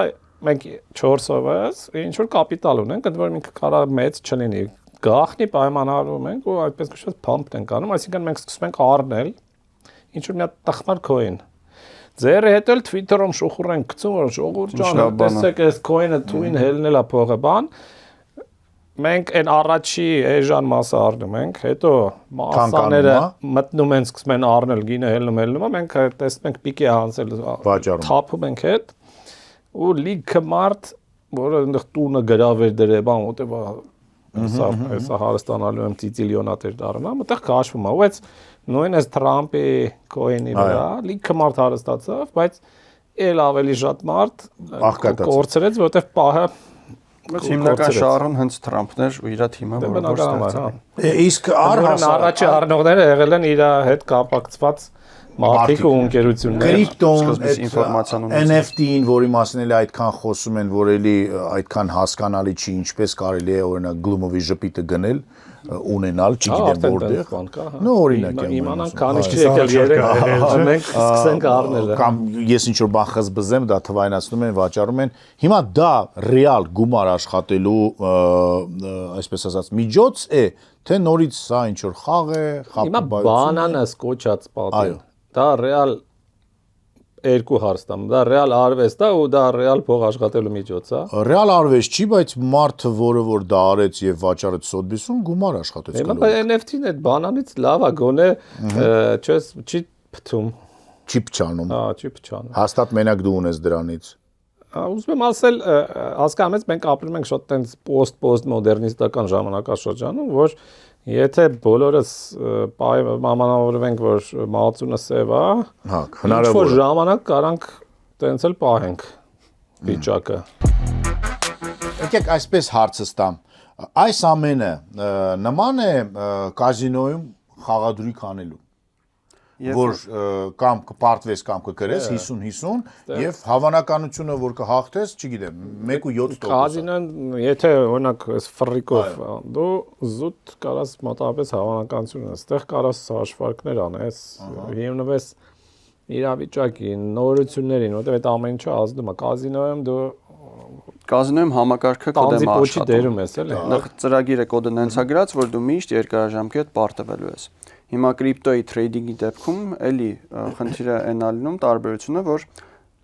մենք 4-ով ես, ինչ որ կապիտալ ունենք, ընդ որում ինքը կարող մեծ չլինի։ Գաղտնի պայմանավորում ենք ու այդպես կոչված pump ենք անում, այսինքն մենք սկսում ենք առնել ինչ որ մի հատ տխմար coin։ Ձերը հետ էլ Twitter-ում շուխուր են գցում, որ ժողովուրդ ջան, տեսեք այս coin-ը թույն հելնելա փողը բան։ Մենք այն առաջի էժան մասը առնում ենք, հետո մասաները մտնում են, սկսում են առնել, գինը հելնում, մենք տեսնում ենք պիկի հանցել, թափում ենք հետ ու լիքը մարդ, որը այնտեղ տունը գրավեր դրե բան, որտեվ հեսա հարստանալու եմ ծիծիլիոնատեր դառնա, մտեղ քաշվում է, ու այս նույն այս Թրամփի coin-ի վրա լիքը մարդ հարստացավ, բայց էլ ավելի շատ մարդ կորցրեց, որտեվ պահը հիմնական շահառուն հենց Թրամփն էր ու իր թիմը, որը ստացավ։ Իսկ առաջի առնողները եղել են իր հետ կապակցված մարդիկ ու ընկերություններ։ Կրիպտոն, NFT-ին, որի մասին էլ այդքան խոսում են, որ էլի այդքան հասկանալի չի, ինչպես կարելի է օրինակ Gloom-ով ժպիտը գնել, ունենալ, չգիտեմ որտեղ։ Նո օրինակ եմ։ Իմանան քանի չի եկել 3, մենք սկսենք առնել։ Կամ ես ինչ որ բան խզբզեմ, դա թվայնացնում են, վաճառում են։ Հիմա դա ռեալ գումար աշխատելու, այսպես ասած, միջոց է, թե նորից սա ինչ որ խաղ է, Հիմա բանանը սկոչած պատին։ Դա ռեալ երկու հարց տամ, դա ռեալ արվեստ է ու դա ռեալ փող աշխատելու միջոց է։ Ռեալ արվեստ չի, բայց մարդը, որը որ դա արեց եւ վաճառեց Սոթբիսում, գումար աշխատեց գալու։ Հիմա NFT-ն այդ բանանից լավ է, գոնե չի փթում։ Չի փչանում։ Հա, չի փչանում։ Հաստատ մենակ դու ունես դրանից։ Ուզում եմ ասել, հասկանում ես, մենք ապրում ենք շատ տենց post-մոդեռնիստական ժամանակաշրջանում, որ եթե բոլորս պայմանավորվենք, որ մահացունը սև է, հնարավոր է ժամանակ կարանք տենց էլ պահենք վիճակը։ Եկեք այսպես հարցը տամ։ Այս ամենը նման է կազինոյում խաղադրույք անելու, որ կամ կպարտվես կամ կգրես 50-50 եւ հավանականությունը որ կհաղթես, չգիտեմ, 1.7%։ Կազինոն, եթե օրինակ այս ֆրիկով դու զուտ կարաս մոտավորապես հավանականություն ես, այդտեղ կարաս հաշվարկներ անես, հիմնվես իրավիճակին, նորություններին, որտեղ այդ ամեն ինչը ազդում է։ Կազինոյում դու Կազինոյում համակարգը կոդեմ աշխատում դերում ես, էլի։ Նախ ծրագիրը կոդը նենց է գրած, որ դու միշտ երկարաժամկետ պարտվելու ես։ Հիմա կրիպտոյի թրեյդինգի դեպքում էլի խնդիրը այն ալնում տարբերությունը, որ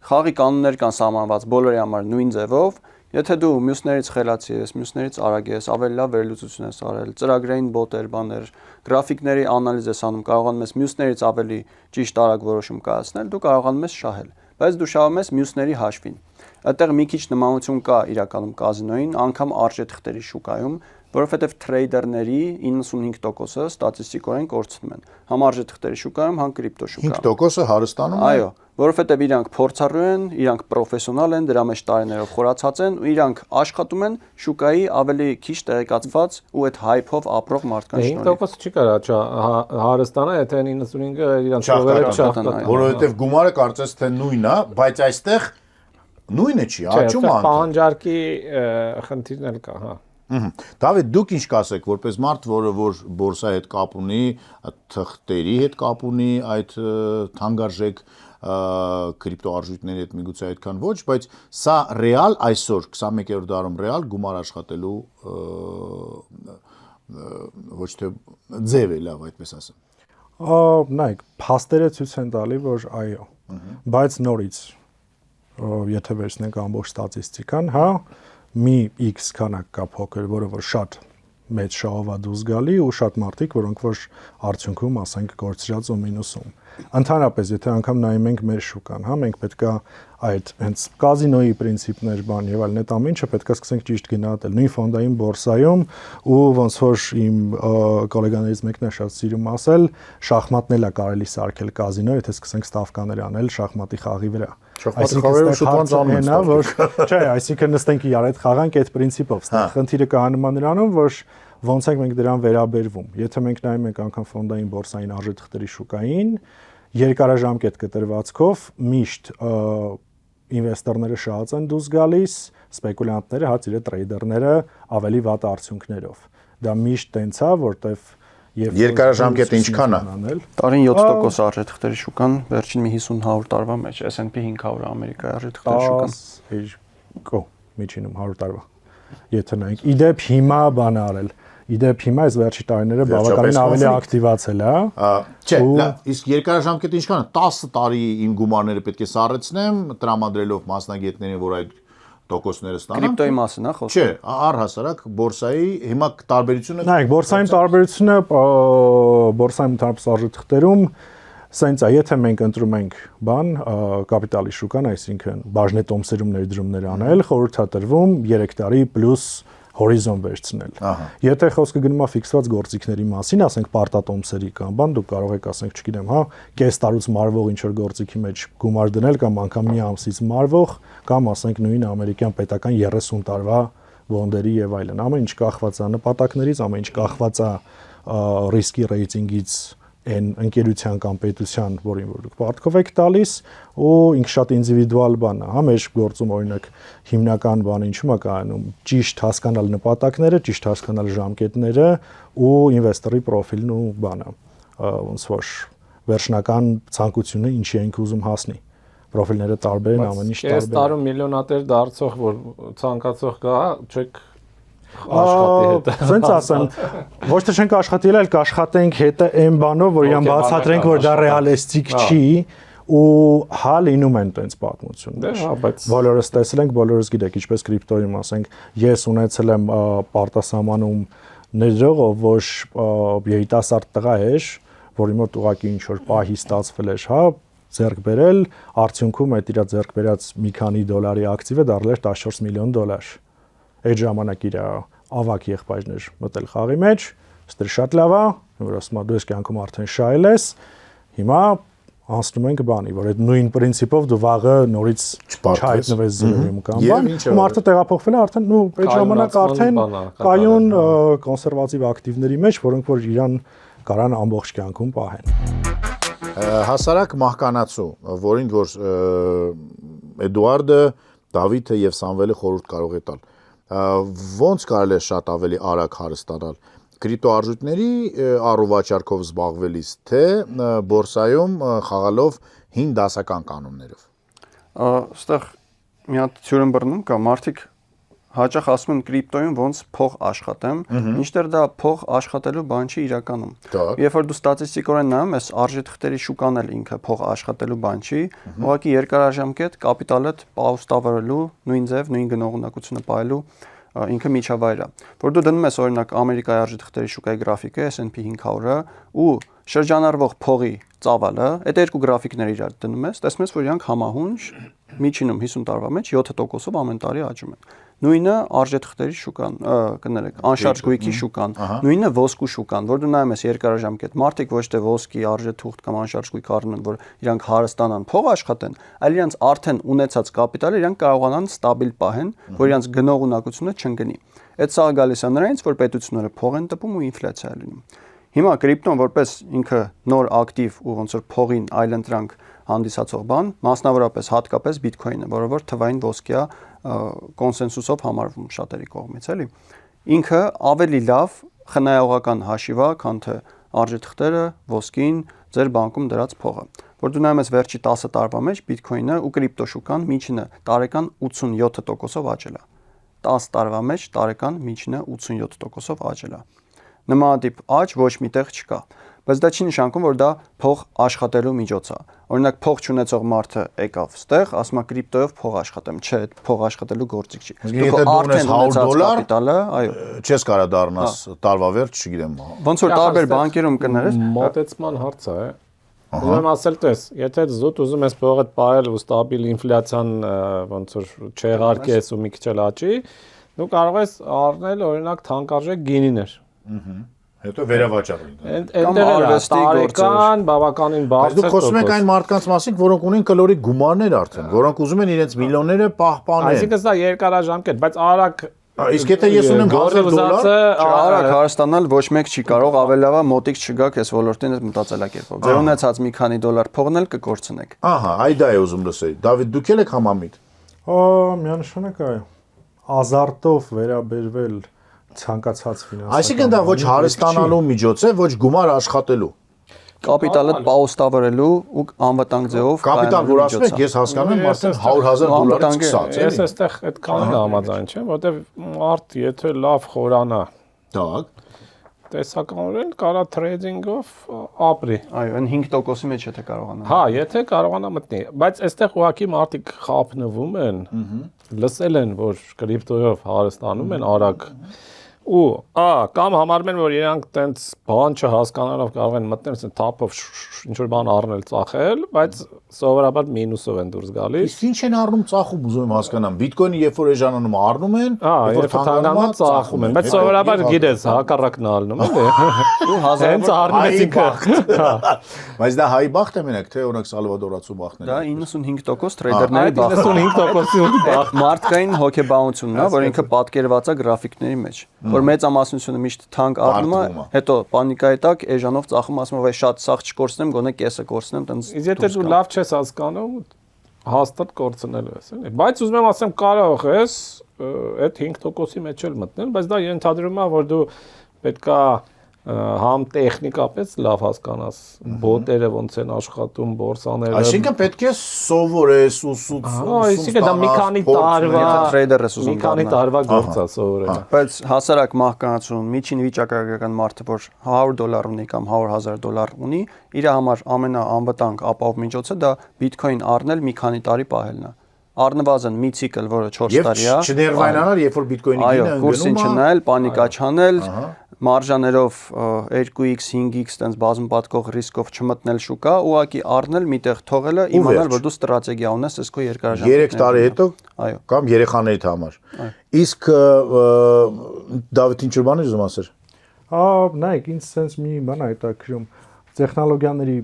խաղի կանոններ կան սահմանված բոլորի համար նույն ձևով, եթե դու մյուսներից խելացի ես, մյուսներից արագ ես, ավելի լավ վերլուծություն ես արել, ծրագրային բոտեր, բաներ, գրաֆիկների անալիզ ես անում, կարողանում ես մյուսներից ավելի ճիշտ արագ որոշում կայացնել, դու կարողանում ես շահել, բայց դու շահում ես մյուսների հաշվին։ Այդտեղ մի քիչ նմանություն կա իրականում կազինոյին, անգամ արժեթղթերի շուկայում, որովհետև թրեյդերների 95%-ը ստատիստիկորեն կորցնում են։ Համ արժեթղթերի շուկայում, համ կրիպտո շուկայում։ 5%-ը հարստանում է։ Այո, որովհետև իրանք փորձառու են, իրանք պրոֆեսիոնալ են, դրա մեջ տարիներով խորացած են ու իրանք աշխատում են շուկայի ավելի քիչ տեղեկացված ու այդ հայփով ապրող մարդկանց շնորհիվ։ 5% չի կարա հարստանա, եթե 95-ը իրանք շողերը չախտան։ Որովհետև գումարը կարծես թե նույնն է, բայց այստեղ նույնը չի, աճում է։ Պահանջարկի խնդիրն էլ կա, հա։ Դավիթ, դուք ինչ կասեք, որպես մարդ, որը որ բորսա հետ կապ ունի, թղթերի հետ կապ ունի, այդ թանկարժեք կրիպտոարժույթների հետ միգուցե այդքան ոչ, բայց սա ռեալ այսօր 21-րդ դարում ռեալ գումար աշխատելու ոչ թե ձև է, լավ այդպես ասեմ։ Նայեք, փաստերը ցույց են տալի, որ այո, բայց նորից եթե վերցնենք ամբողջ ստատիստիկան, հա, մի X քանակ կա փոքր, որը որ շատ մեծ շահովա դուրս գալի ու շատ մարդիկ, որոնք որ արդյունքում ասենք կորցրած ու մինուսում։ Ընդհանրապես, եթե անգամ նայում ենք մեր շուկան, հա, մենք պետքա այդ հենց կազինոյի պրինցիպներ բան եւ այլն այդ ամենը պետքա սկսենք ճիշտ գնահատել։ Նույն ֆոնդային բորսայում ու ոնց որ իմ գոլեգաներից մեկն է շատ սիրում ասել, շախմատն էլ է կարելի սարքել կազինո, եթե սկսենք ստավկաներ անել շախմատի խաղի վրա։ Շախմատի շուտվան ծանոթ է, որ չէ, այսինքն նստենք իրար այդ խաղանք այդ պրինցիպով։ Խնդիրը կհանման նրանում, որ ոնց ենք մենք դրան վերաբերվում։ Եթե մենք նայում ենք անգամ ֆոնդային բորսային արժեթղթերի շուկային, երկարաժամկետ կտրվածքով միշտ ինվեստորները շատ են դուրս գալիս, սպեկուլյանտները, հա, իրե տրեյդերները ավելի վատ արդյունքներով։ Դա միշտ տենց է, որտեվ երկարաժամկետը ինչքան է։ Տարին 7% արժեթղթերի շուկան վերջին մի 50-100 տարվա մեջ S&P 500 Ամերիկայի արժեթղթերի շուկան միջինում 100 տարվա։ Եթե նայենք, իդեպ հիմա բան արել, իդեպ հիմա այս վերջի տարիները բավականին ավելի ակտիվացել է, Չէ, իսկ երկարաժամկետը ինչքան է 10 տարի իմ գումարները պետք է սառեցնեմ, տրամադրելով մասնագետներին, որ այդ տոկոսները ստանան։ Կրիպտոյի մասին է խոսքը։ Չէ, առհասարակ բորսայի հիմա տարբերությունը նայեք, բորսային տարբերությունը բորսային ընդհանրապես արժեթղթերում սենց է, եթե մենք ընտրում ենք բան, կապիտալի շուկան, այսինքն բաժնետոմսերում ներդրումներ անել, խորհրդատրվում 3 տարի պլյուս հորիզոն վերցնել։ Եթե խոսքը գնում է ֆիքսված գործիքների մասին, ասենք պարտատոմսերի կամ բան, դուք կարող եք ասենք, չգիտեմ, հա, կես տարուց մարվող ինչ որ գործիքի մեջ գումար դնել կամ անգամ մի ամսից մարվող, կամ ասենք նույն ամերիկյան պետական 30 տարվա բոնդերի եւ այլն։ Ամեն ինչ կախված է նպատակներից, ամեն ինչ կախված է ռիսկի ռեյտինգից, այն ընկերության կամ պետության, որին որ դուք պարտքով եք տալիս, ու ինքը շատ ինդիվիդուալ բան է, հա, մեր գործում օրինակ հիմնական բանը ինչու՞ է կայանում, ճիշտ հասկանալ նպատակները, ճիշտ հասկանալ ժամկետները ու ինվեստորի պրոֆիլն ու բանը, ոնց որ վերջնական ցանկությունը ինչի ենք ուզում հասնի։ Պրոֆիլները տարբեր են, ամեն ինչ տարբեր է։ Այս տարում միլիոնատեր դարձող, որ ցանկացող կա, չեք աշխատի հետ։ Սենց ասեմ, ոչ թե չենք աշխատել, այլ կաշխատենք հետը այն բանով, որ իրան բացատրենք, որ դա ռեալիստիկ չի ու հա լինում են տենց պատմություններ։ Բոլորս տեսել ենք, բոլորս գիտեք, ինչպես կրիպտոյում ասենք, ես ունեցել եմ պարտասահմանում ներդրող, որ երիտասարդ տղա էր, որի մոտ ուղղակի ինչ որ պահի ստացվել էր, հա, ձեռք բերել, արդյունքում այդ իր ձեռք բերած մի քանի դոլարի ակտիվը դառել էր 14 միլիոն դոլար։ Այդ ժամանակ իր ավակ եղբայրներ մտել խաղի մեջ, ստեր շատ լավ է, որ ասում եմ դու ես կյանքում արդեն շահել ես, հիմա անցնում ենք բանի, որ այդ նույն պրինցիպով դու վաղը նորից չհայտնվես զրոյում կամ բան, ու մարդը տեղափոխվել է արդեն, ու այդ ժամանակ արդեն կայուն կոնսերվատիվ ակտիվների մեջ, որոնք որ իրան կարան ամբողջ կյանքում պահեն։ Հասարակ մահկանացու, որին որ Էդուարդը, Դավիթը եւ Սամվելը խորհուրդ կարող է տալ։ Ոնց կարելի է շատ ավելի արագ հարստանալ կրիպտոարժույթների առուվաճառքով զբաղվելիս, թե բորսայում խաղալով 5 դասական կանոններով։ Այստեղ մի հատ թյուրն բռնում կա, մարդիկ հաճախ ասում են կրիպտոյում ոնց փող աշխատեմ, մինչդեռ դա փող աշխատելու բան չի իրականում։ Երբ որ դու ստատիստիկորեն նայում ես, արժեթղթերի շուկան էլ ինքը փող աշխատելու բան չի, ուղղակի երկարաժամկետ կապիտալդ պաուստավորելու, նույն ձև, նույն գնողունակությունը պահելու ինքը միջավայր է։ Որ դու դնում ես օրինակ Ամերիկայի արժեթղթերի շուկայի գրաֆիկը S&P 500-ը ու շրջանառվող փողի ծավալը, այդ երկու գրաֆիկները իրար դնում ես, տեսնում ես, որ իրանք համահունչ միջինում 50 տարվա մեջ 7%-ով ամեն տարի աճում են։ Նույնը արժեթղթերի շուկան, կներեք, անշարժ գույքի շուկան, նույնը ոսկու շուկան, որ դու նայում ես երկարաժամկետ, մարդիկ ոչ թե ոսկի արժեթուղթ կամ անշարժ գույք առնում են, որ իրանք հարստանան, փող աշխատեն, այլ իրանք արդեն ունեցած կապիտալը իրանք կարողանան ստաբիլ պահեն, որ իրանք գնողունակությունը չընկնի։ Այդ սա գալիս է նրանից, որ պետությունները փող են տպում ու ինֆլյացիա է լինում։ Հիմա կրիպտոն որպես ինքը նոր ակտիվ ու ոնց որ փողին այլընտրանք հանդիսացող բան, մասնավորապես հատկապես բիթքոինը, որը որ թվային ոսկիա կոնսենսուսով համարվում շատերի կողմից, էլի։ Ինքը ավելի լավ խնայողական հաշիվ է, քան թե արժեթղթերը, ոսկին, ձեր բանկում դրած փողը։ Որ դու նայում ես վերջի 10 տարվա մեջ բիթքոինը ու կրիպտո շուկան միջինը տարեկան 87%-ով աճել է։ 10 տարվա մեջ տարեկան միջինը 87%-ով աճել է։ Նմանատիպ աճ ոչ միտեղ չկա։ բայց դա չի նշանակում, որ դա փող աշխատելու միջոց է։ Օրինակ փող չունեցող մարդը եկավ ստեղ, ասում է կրիպտոյով փող աշխատեմ, չէ, փող աշխատելու գործիք չի։ Եթե դու ունես $100, կապիտալը, այո, չես կարա դառնաս տարվա վերջ, չգիտեմ։ ոնց որ տարբեր բանկերում կներես, մոտեցման հարց է։ Ուզում եմ ասել, տես, եթե զուտ ուզում ես փողդ պահել ու ստաբիլ ինֆլյացիան ոնց որ չեղարկես ու մի քիչ էլ աճի, դու կարող ես առնել օրինակ թանկարժեք գինիներ։ Հետո վերավաճառ Այնտեղ է տարեկան բավականին բայց բարձր։ դուք խոսում եք այն մարդկանց մասին, որոնք ունեն կլորիկ գումարներ արդեն, որոնք ուզում են իրենց միլիոնները պահպանել։ Այսինքն սա երկարաժամկետ, բայց արագ Իսկ եթե ես ունեմ $1,000, արագ հարստանալ ոչ մեկ չի կարող, ավելի լավ է մոտիկ չգաք այս ոլորտին այդ մտածելակերպով։ Ձեր ունեցած մի քանի $, փողն էլ կկորցնեք։ Ահա, այ դա է ուզում լսել։ Դավիթ, դուք եք համամիտ։ Միանշանակ այո։ Ազարտով վերաբերվել ցանկացած ֆինանսական։ Այսինքն դա ոչ հարստանալու միջոց է, ոչ գումար աշխատելու։ Կապիտալը պաուստավորելու ու անվտանգ ձևով Կապիտալ որ ասում եք, ես հասկանում եմ արդեն $100,000 սկսած է։ Ես այստեղ այդ կանոնը համաձայն չեմ, որտեվ մարդ եթե լավ խորանա, Так։ տեսականորեն կարա թրեյդինգով ապրի։ Այո, այն 5%-ի մեջ եթե կարողանա։ Հա, եթե կարողանա մտնի, բայց այստեղ ուղղակի մարդիկ խափնվում են, լսել են, որ կրիպտոյով հարստանում են արագ ու կամ համարում են, որ իրանք տենց բան չհասկանալով կարող են մտնել ասեն top-ով ինչ որ բան առնել, ծախել, բայց սովորաբար մինուսով են դուրս գալիս։ Իսկ ինչ են առնում ծախում, ուզում եմ հասկանամ։ Բիտկոյնը երբ որ էժանանում առնում են, երբ որ թանկանում է ծախում են, բայց սովորաբար գիտես, հակառակն է ալնում, էլի։ Ու Հենց առնում ես ինքը։ Բայց դա հայ բախտ է մենակ, թե օրինակ սալվադորացու բախտն է։ դա 95% թրեյդերների բախտ։ 95%-ի բախտ։ Մարդկային հոգեբանությունն է, որ ինքը պատկերված է գրաֆիկների մեջ, որ մեծամասնությունը միշտ թանկ առնում է, հետո պանիկայի տակ էժանով ծախում, ասում է, վայ շատ սաղ չկորցնեմ, գոնե կեսը կորցնեմ, տենց։ Իսկ եթե դու լավ չես հասկանում, հաստատ կորցնելու ես, էլի։ Բայց ուզում եմ ասեմ, կարող ես այդ 5%-ի մեջ էլ մտնել, բայց դա ենթադրում է, որ դու պետքա համ տեխնիկապես լավ հասկանաս, բոտերը ոնց են աշխատում, բորսաները։ Այսինքն պետք է սովորես, ուսուցում։ Այսինքն դա մի քանի տարվա թրեյդեր ես ուզում մի քանի տարվա գործ է սովորել։ Բայց հասարակ մահկանացուն, միջին վիճակագրական մարդը, որ $100 ունի կամ $100,000 ունի, իր համար ամենաանվտանգ ապահով միջոցը դա բիթքոին առնել մի քանի տարի պահելն է։ Առնվազն մի ցիկլ, որը 4 տարի է։ Եվ չներվայնանալ, երբ որ բիթկոյնի գինը ընկնում է։ Այո, կուրսին չնայել, պանիկա չանել, մարժաներով 2x, 5x տենց բազում պատկող ռիսկով չմտնել շուկա, ուղղակի առնել միտեղ թողելը, իմանալ, որ դու ստրատեգիա ունես, այս քո երկարաժամկետ 3 տարի հետո այո, կամ երեխաներիդ համար։ Իսկ Դավիթ ինչ բան ուզում ասել։ Նայեք, ինձ sense մի բան է հետաքրում։ Տեխնոլոգիաների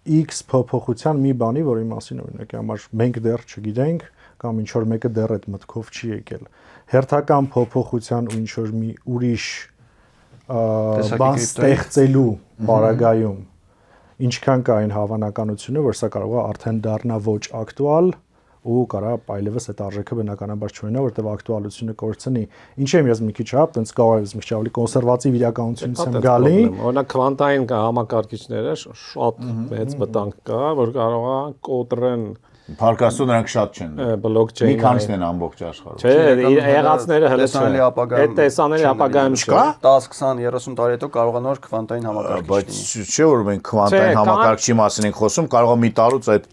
X փոփոխության մի բանի, որի մասին օրինակ համար մենք դեռ չգիտենք կամ ինչ որ մեկը դեռ այդ մտքով չի եկել։ Հերթական փոփոխության ու ինչ որ մի ուրիշ բան ստեղծելու բարագայում ինչքան կա այն հավանականությունը, որ սա կարող է արդեն դառնա ոչ ակտուալ ու կարա այլևս այդ արժեքը բնականաբար չունենա, որտեղ ակտուալությունը կորցնի։ Ինչ եմ ես մի քիչ ապտենց կարող եմ մի քիչ ավելի կոնսերվատիվ իրականությունից եմ գալի։ Օրինակ քվանտային համակարգիչները շատ մեծ վտանգ կա, որ կարող է կոտրեն Փարկաստու նրանք շատ չեն։ Բլոկչեյնը։ Մի քանիսն են ամբողջ աշխարհում։ Չէ, եղածները հենց տեսանելի ապագայում։ Այդ տեսանելի ապագայում չկա։ 10, 20, 30 տարի հետո կարող է նոր քվանտային համակարգիչ Բայց չէ որ մենք քվանտային համակարգչի մասին ենք խոսում, կարող է մի տարուց այդ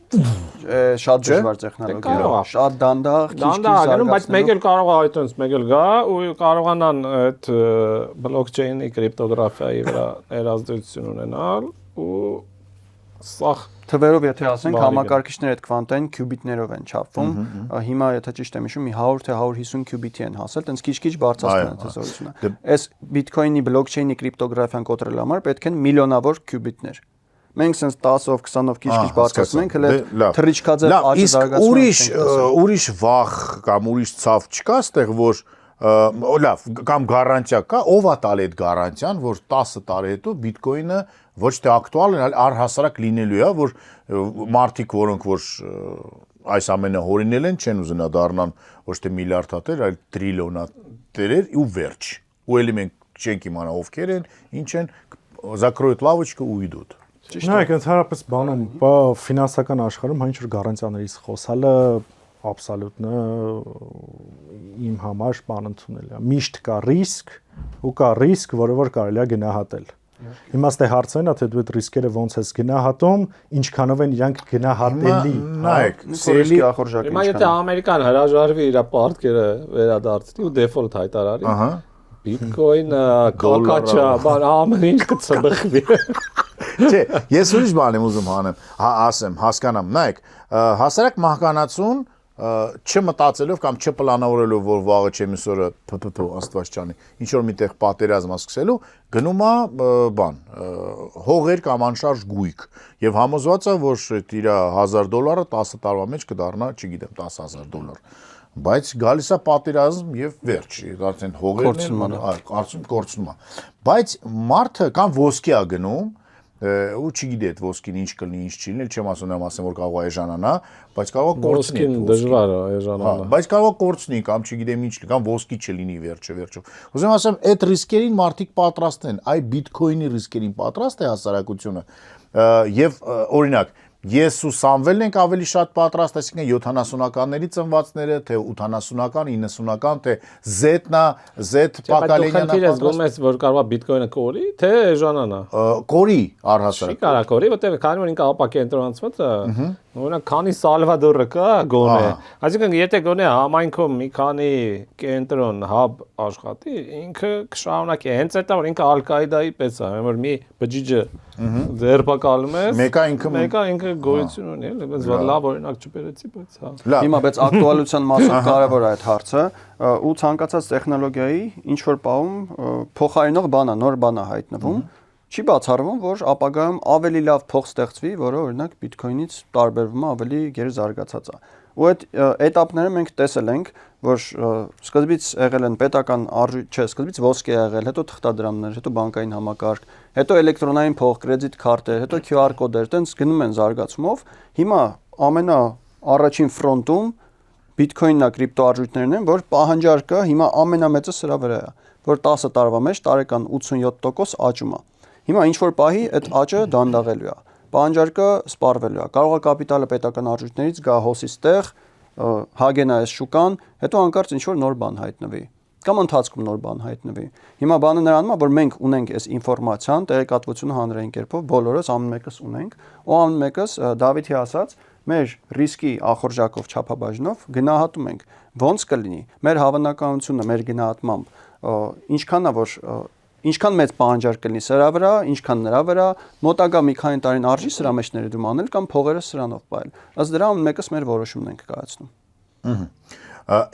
շատ դժվար տեխնոլոգիա է։ Շատ դանդաղ, քիչ-քիչ գնում, բայց մեկ էլ կարող է այդպես մեկ էլ գա ու կարողանան այդ բլոկչեյնի կրիպտոգրաֆիայի վրա ներազդեցություն ունենալ ու սա Թվերով եթե ասենք համակարգիչները այդ քվանտային քյուբիտներով են չափվում, հիմա եթե ճիշտ եմ հիշում, մի 100 թե 150 քյուբիտի են հասել, տենց քիչ-քիչ բարձրացնում են հզորությունը։ Այս բիթքոյնի բլոկչեյնի կրիպտոգրաֆիան կոտրելու համար պետք են միլիոնավոր քյուբիտներ։ Մենք sense 10-ով, 20-ով քիչ-քիչ բարձրացնում ենք, հələ թռիչքաձև աճը զարգացնում ենք։ Ուրիշ վախ կամ ուրիշ ցավ չկա ստեղ, որ լավ կամ գարանտիա կա, ով է տալի այդ գարանտիան, որ 10 տարի հետո բիթկոյնը ոչ թե ակտուալ է, այլ առհասարակ լինելու է, որ մարդիկ, որոնք որ այս ամենը հորինել են, չեն ուզենա դառնան ոչ թե միլիարդատեր, այլ տրիլիոնատերեր ու վերջ։ Ու ելի մենք չենք իմանա ովքեր են, ինչ են, закроют лавочку ու идут։ Նայեք, ընդհանրապես բանում, ֆինանսական աշխարհում հա ինչ որ գարանտիաներից խոսալը абсолютно իմ համար բան ընդունել է։ Միշտ կա ռիսկ ու կա ռիսկ, որը որ կարելի է գնահատել։ Հիմա ստե հարցն է, թե դու այդ ռիսկերը ոնց ես գնահատում, ինչքանով են իրանք գնահատելի։ Նայեք, սերի ախորժակը Հիմա եթե Ամերիկան հրաժարվի իր պարտքերը վերադարձնի ու դեֆոլտ հայտարարի, ահա Bitcoin-ը, կակաչա, բան ամեն ինչ կծբխվի։ Չէ, ես ուրիշ բան եմ ուզում հանեմ, ասեմ, հասկանամ, նայեք, հասարակ մահկանացուն չմտածելով կամ չպլանավորելով, որ վաղը չեմ իսօրը Աստվածչանի ինչ որ միտեղ պատերազմ ասկսելու, գնում է բան, հողեր կամ անշարժ գույք եւ համոզված է, որ իր $1000 10 տարվա մեջ կդառնա, չգիտեմ, $10,000 բայց գալիս է պատերազմ եւ վերջ, արդեն հողերն կարծում կորցնում է, բայց մարդը կամ ոսկի է գնում ու չգիտի այդ ոսկին ինչ կլինի, ինչ չի լինի, չեմ ասեմ, որ կարող է էժանանա, բայց կարող է կորցնի։ Ոսկին դժվար է էժանանա։ Բայց կարող է կորցնի կամ չգիտեմ ինչ, կամ ոսկի չլինի վերջով։ Ուզում ասեմ, այդ ռիսկերին մարդիկ պատրաստ են, այ Bitcoin-ի ռիսկերին պատրաստ է հասարակությունը։ Եվ օրինակ Ես ու Սամվելն ենք ավելի շատ պատրաստ, այսինքն 70-ականների ծնվածները, թե 80-ական, 90-ական, թե Z պակալենյան պատրաստ։ Գոմ ես, որ կարող է Bitcoin-ը կորի, թե էժանանա։ Կորի առհասարակ։ Չի կարա կորի, որտեղ քանի որ ինքը ապակենտրոնացված է, օրինակ քանի Սալվադորը կա գոնե։ Այսինքն եթե գոնե համայնքում մի քանի կենտրոն հաբ աշխատի, ինքը կշարունակի։ Հենց այդ է որ ինքը Ալ-Կաիդայի պես է, որ մի բջիջը ձերբակալում ես, մեկը ինքը գոյություն ունի, բայց լավ օրինակ չբերեցի, բայց հա։ Հիմա բայց ակտուալության մասով կարևոր է այդ հարցը, ու ցանկացած տեխնոլոգիայի ինչ որ պահում փոխարինող բան է, նոր բան է հայտնվում, չի բացառվում, որ ապագայում ավելի լավ փող ստեղծվի, որը օրինակ Bitcoin-ից տարբերվում է, ավելի գերզարգացած է։ Ու այդ էտապները մենք տեսել ենք, որ սկզբից եղել են պետական արժույթ, չէ, սկզբից ոսկի է եղել, հետո թղթադրամներ, հետո բանկային համակարգ, հետո էլեկտրոնային փող, կրեդիտ քարտեր, հետո QR կոդեր, տենց գնում են զարգացումով։ Հիմա ամենաառաջին ֆրոնտում Bitcoin-ն է կրիպտոարժույթներն են, որ պահանջարկը հիմա ամենամեծը սրա վրա է, որ 10 տարվա մեջ տարեկան 87% աճում է։ Հիմա ինչ որ պահի այդ աճը դանդաղելու է։ Պահանջարկը սպառվելու է։ Կարող է կապիտալը պետական արժույթներից գա հոսից տեղ, հագենա այս շուկան, հետո հանկարծ ինչ որ նոր բան հայտնվի։ Կամ ընթացքում նոր բան հայտնվի։ Հիմա բանը նրանում է, որ մենք ունենք այս ինֆորմացիան, տեղեկատվությունը հանրային կերպով բոլորս ամեն մեկս ունենք, ու ամեն մեկս Դավիթի ասած մեր ռիսկի ախորժակով չափաբաժնով գնահատում ենք ոնց կլինի մեր հավանականությունը մեր գնահատմամբ ինչքան է որ ինչքան մեծ պահանջարկ կլինի սրա վրա, ինչքան նրա վրա, մոտակա մի քանի տարին արժի սրա մեջ ներդրում անել կամ փողերը սրանով պայել։ Ըստ դրա մեկս մեր որոշումն ենք կայացնում։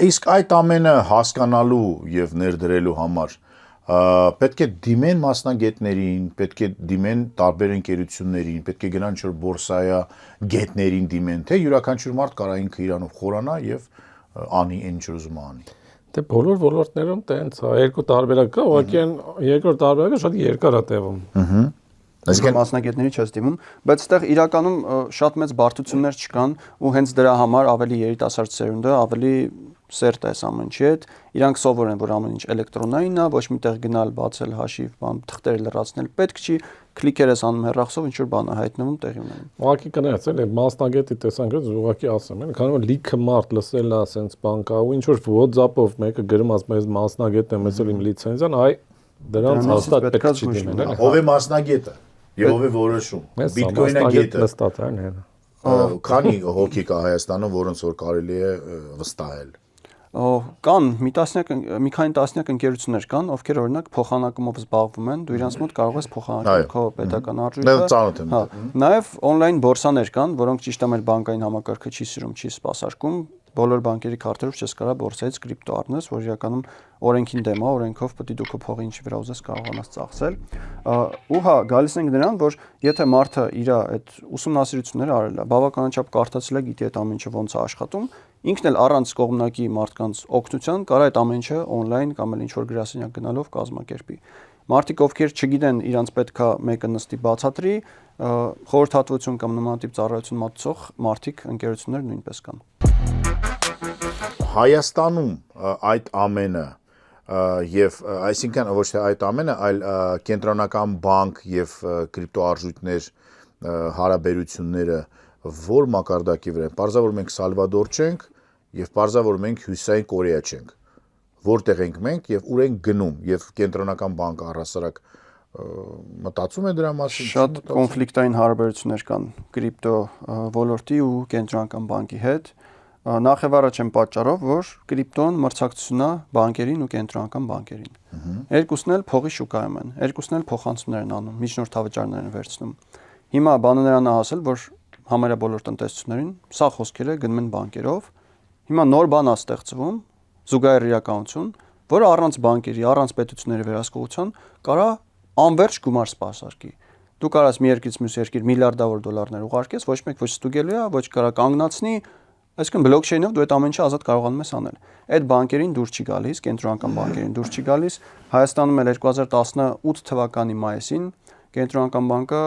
Իսկ այդ ամենը հասկանալու եւ ներդրելու համար պետք է դիմեն մասնագետներին, պետք է դիմեն տարբեր ընկերություններին, պետք է գնան ինչ-որ բորսայա գետներին դիմեն, թե յուրաքանչյուր մարդ կարա ինքը իրանով խորանա եւ անի ինչ ուզում անի։ Դե բոլոր ոլորտներում տենց է, երկու տարբերակ կա, ուղղակի այն երկրորդ տարբերակը շատ երկար է տևում։ Այսինքն մասնագետների չես դիմում, բայց այդտեղ իրականում շատ մեծ բարդություններ չկան ու հենց դրա համար ավելի երիտասարդ սերունդը ավելի սերտ է ամեն ինչի հետ, իրանք սովոր են, որ ամեն ինչ էլեկտրոնային է, ոչ միտեղ գնալ, բացել հաշիվ, բան, թղթերը լրացնել պետք չի, քլիկեր ես անում հեռախոսով ինչ որ բան է հայտնվում, տեղի ունենում։ Ուղղակի կնայած էլի մասնագետի տեսանկյունից ուղղակի ասեմ, էլի, քանի որ լիքը մարդ լսել է ասենց բան կա ու ինչ որ WhatsApp-ով մեկը գրում ասում է մասնագետն է, մեծ էլ իմ լիցենզիան, այ դրանց հաստատ պետք չի դիմել, էլի։ Ով է մասնագետը եւ ով է որոշում։ Bitcoin-ը գետը նստած է, հեն։ Քանի հոգի կա Հայաստանում, որոնց որ կարելի է վստահել։ Կան մի քանի տասնյակ ընկերություններ կան, ովքեր օրինակ փոխանակումով զբաղվում են, դու իրանց մոտ կարող ես փոխանակել քո պետական արժույթը։ Հա, նաև on-line բորսաներ կան, որոնք ճիշտ է մեր բանկային համակարգը չի սիրում, չի սպասարկում, բոլոր բանկերի քարտերով չես կարող բորսայից կրիպտո առնես, որ իրականում օրենքին դեմ է, օրենքով պետք է դու քո փողը ինչի վրա ուզես կարողանաս ծախսել։ Ու հա, գալիս ենք նրան, որ եթե մարդը իր այդ ուսումնասիրությունները արել է, բավականաչափ կարդացել է, գիտի այդ ամեն ինչը ոնց է աշխատում, ինքն էլ առանց կողմնակի մարդկանց օգնության կարող է այդ ամեն ինչը on-line կամ էլ ինչ-որ գրասենյակ գնալով կազմակերպի։ Մարդիկ, ովքեր չգիտեն, իրանց պետքա մեկը նստի բացատրի, խորհրդատվություն կամ նմանատիպ ծառայություն մատուցող մարդիկ, ընկերություններ նույնպես կան։ Հայաստանում այդ ամենը եւ այսինքն ոչ թե այդ ամենը, այլ կենտրոնական բանկ եւ կրիպտոարժույթներ հարաբերությունները որ մակարդակի վրա են։ Պարզավոր մենք Սալվադոր չենք եւ պարզավոր մենք Հյուսիսային Կորեա չենք։ Որտեղ ենք մենք եւ ուր ենք գնում եւ կենտրոնական բանկը առհասարակ մտածում է դրա մասին։ Շատ կոնֆլիկտային հարաբերություններ կան կրիպտո ոլորտի ու կենտրոնական բանկի հետ։ Նախ եւ առաջ են պատճառով, որ կրիպտոն մրցակցություն է բանկերին ու կենտրոնական բանկերին։ Երկուսն էլ փողի շուկայում են, երկուսն էլ փոխանցումներ են անում, միջնորդավճարներ են վերցնում։ Հիմա բանը նրան է հասել, որ համարյա բոլոր տնտեսություններին սա խոսքերը գնում են բանկերով։ Հիմա նոր բան է ստեղծվում, զուգահեռ իրականություն, որը առանց բանկերի, առանց պետությունների վերահսկողության կարա անվերջ գումար սպասարկի։ Դու կարաս մի երկրից մյուս երկիր միլիարդավոր դոլարներ ուղարկես, ոչ մեկ ոչ ստուգելու է, ոչ կարա կանգնացնի, այսինքն բլոկչեյնով դու այդ ամեն ինչը ազատ կարողանում ես անել։ Այդ բանկերին դուրս չի գալիս, կենտրոնական բանկերին դուրս չի գալիս։ Հայաստանում էլ 2018 թվականի մայիսին կենտրոնական բանկը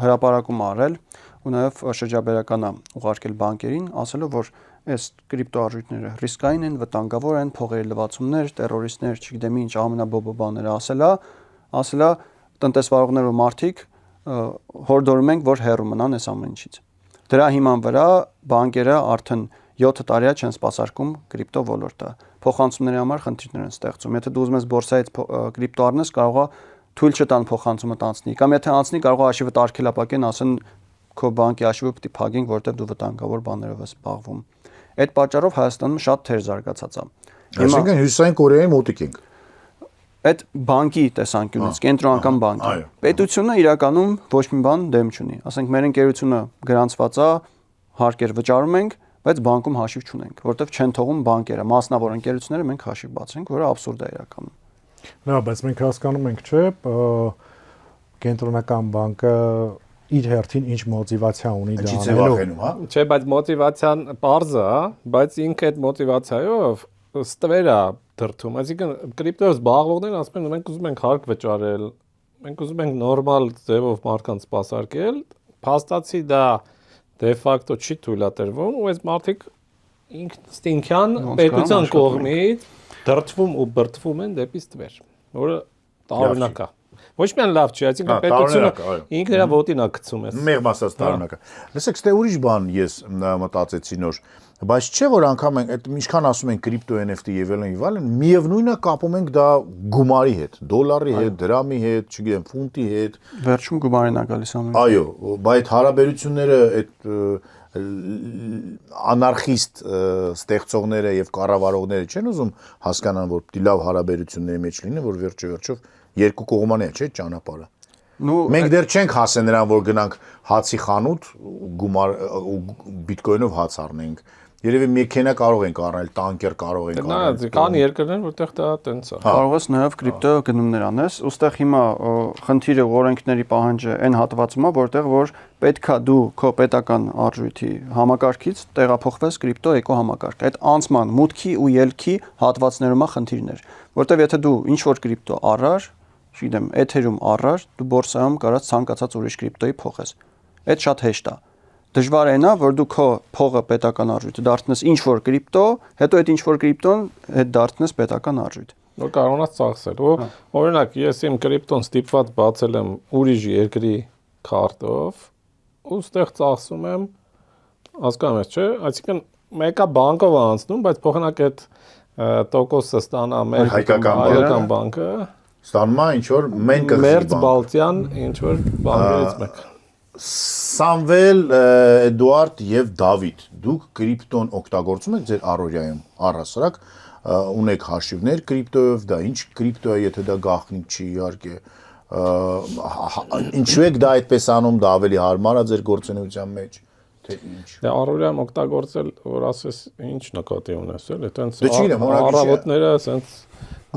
հրապարակում արել ու նաև շրջաբերական ուղարկել բանկերին, ասելով, որ այս կրիպտոարժույթները ռիսկային են, վտանգավոր են, փողերի լվացումներ, տերորիստներ, չգիտեմ ինչ ամենաբոբո բաները ասելա տնտեսվարողներ ու մարդիկ հորդորում ենք, որ հեռու մնան այս ամեն ինչից։ Դրա հիման վրա բանկերը արդեն 7 տարի չեն սպասարկում կրիպտո ոլորտը։ Փոխանցումների համար խնդիրներ են ստեղծում։ Եթե դու ուզում ես բորսայից կրիպտո առնես, կարող է թույլ չտան փոխանցումը տանցնի։ Կամ եթե անցնի, կարող է հաշիվը արգելապակեն, ասեն քո բանկի հաշիվը պետք է փակենք, որտեղ դու վտանգավոր բաներով ես զբաղվում։ Այդ պատճառով Հայաստանում շատ թեր զարգացած է։ Այսինքն Հյուսիսային Կորեայի մոտիկ ենք։ Այդ բանկի տեսանկյունից, կենտրոնական բանկի։ Պետությունը իրականում ոչ մի բան դեմ չունի։ Ասենք մեր ընկերությունը գրանցված է, հարկեր վճարում ենք, բայց բանկում հաշիվ չունենք, որտեղ չեն թողում բանկերը, մասնավոր ընկերությունները մենք հաշիվ բացենք, որը աբսուրդ է իրականում։ Նա, բայց մենք հասկանում ենք, չէ, կենտրոնական բանկը իր հերթին ինչ մոտիվացիա ունի դա անելու։ Չէ, բայց մոտիվացիան པարզ է, բայց ինքը այդ մոտիվացիայով ստվեր է դրթում։ Այսինքն կրիպտոյով զբաղվողներն ասում են, մենք ուզում ենք հարկ վճարել, մենք ուզում ենք նորմալ ձևով մարդկանց սպասարկել, փաստացի դա դե ֆակտո չի թույլատրվում ու այս մարդիկ ինքնստինքյան պետության կողմից դրթվում ու բրթվում են դեպի ստվեր, որը տարօրինակ է։ Ոչ միայն լավ չի, այսինքն պետությունը ինքն իր ոտին է գցում էս։ Մեղմ ասած տարօրինակ է։ Լսեք, ստե ուրիշ բան ես մտածեցի նոր, բայց չէ որ անգամ ենք այդ ինչքան ասում են կրիպտո NFT եւ այլն, միևնույնն է կապում ենք դա գումարի հետ, դոլարի հետ, դրամի հետ, չգիտեմ, ֆունտի հետ։ Վերջում գումարին է գալիս ամեն։ Այո, բայց հարաբերությունները այդ անարխիստ ստեղծողները եւ կառավարողները չեն ուզում հասկանան, որ պիտի լավ հարաբերությունների մեջ լինի, որ վերջով երկու կողմանի է, չէ՞, ճանապարհը։ Մենք դեռ չենք հասել նրան, որ գնանք հացի խանութ, գումար բիտկոյնով հաց առնենք։ Երևի մեքենա կարող ենք առնել, տանկեր կարող ենք առնել։ Նա կան երկրներ, որտեղ դա տենց է։ Կարող ես նաև կրիպտո գնումներ անես, ուստեղ հիմա խնդիրը օրենքների պահանջը այն հատվածում է, որտեղ որ պետքա դու քո պետական արժույթի համակարգից տեղափոխվես կրիպտո էկոհամակարգ։ Այդ անցման մուտքի ու ելքի հատվածներում է խնդիրներ, որտեղ եթե դու ինչ որ կրիպտո առար, չգիտեմ, Ethereum առար, դու բորսայում կարաս ցանկացած ուրիշ կրիպտոյի փոխես։ Այդ շատ հեշտ է։ Դժվար է նա, որ դու քո փողը պետական արժույթը դարձնես ինչ որ կրիպտո, հետո այդ ինչ որ կրիպտոն հետ դարձնես պետական արժույթ։ Որ կարողանաս ծախսել։ Ու օրինակ, ես իմ կրիպտոն ստիպված բացել եմ ուրիշ երկրի քարտով, ու ստեղ ծախսում եմ, հասկանում ես, չէ՞, այսինքն մեկը բանկով անցնում, բայց փոխանակ այդ տոկոսը ստանա մեր հայկական բանկը, ստանում է ինչ որ մենք Մերձ Բալտյան ինչ որ բանկերից մեկ։ Սամվել, Էդուարդ եւ Դավիթ, դուք կրիպտոն օգտագործում եք ձեր առօրյայում, առհասարակ ունեք հաշիվներ կրիպտոյով, դա ինչ կրիպտո է, եթե դա գաղտնիք չի իհարկե, ինչու եք դա այդպես անում, դա ավելի հարմար է ձեր գործունեության մեջ, թե ինչ։ Դե առօրյայում օգտագործել, որ ասես ինչ նկատի ունես, էլի, այտենց Դե չգիտեմ, առավոտները ասենց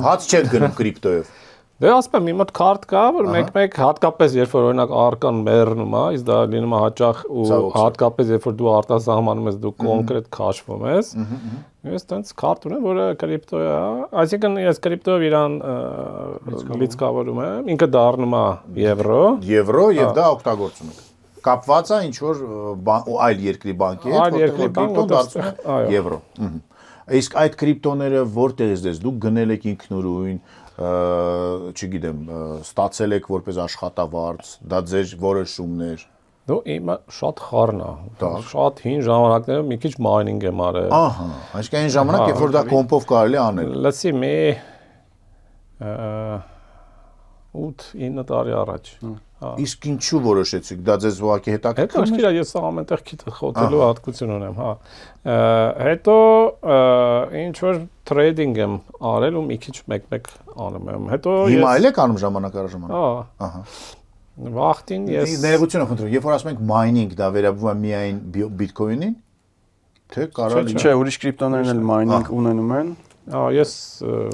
հաց չեք գնում կրիպտոյով։ Դե ասում եմ, իմ մոտ քարտ կա, որ մեկ-մեկ հատկապես երբ որ օրինակ արկան մեռնում է, իսկ դա լինում է հաճախ ու հատկապես երբ որ դու արտասահմանում ես, դու կոնկրետ քաշվում ես։ Ես տենց քարտ ունեմ, որը կրիպտո է, այսինքն ես կրիպտոյով իրան լիցքավորում եմ, ինքը դառնում է եվրո։ Եվրո եւ դա օգտագործում եք։ Կապված է ինչ որ այլ երկրի բանկի հետ, որտեղ կրիպտոն դարձնում է եվրո։ Իսկ այդ կրիպտոները որտեղից դες դուք գնել եք ինքնուրույն, չգիտեմ, ստացել եք որպես աշխատավարձ, դա ձեր որոշումներ։ Դու իմը շատ խառն է, շատ հին ժամանակներում մի քիչ մայնինգ եմ արել։ Ահա, այսինքն այն ժամանակ, երբ որ դա կոմպով կարելի անել։ Լսի, 8-9 տարի առաջ։ Իսկ ինչու որոշեցիք, դա ձեզ ուղղակի հետաքրքրում էր։ Հետո ես ամեն տեղ քիթ խոցելու հատկություն ունեմ, հա։ Հետո ինչ որ տրեյդինգ եմ արել ու մի քիչ մեկ-մեկ անում եմ։ Հետո հիմա էլ եք անում ժամանակ առ ժամանակ։ Ահա։ Վախտին ես ներողություն խնդրում, երբ որ ասում ենք mining, դա վերաբերում է միայն Bitcoin-ին, թե կարող է Չէ, ուրիշ կրիպտոներն էլ mining ունենում են։ Ես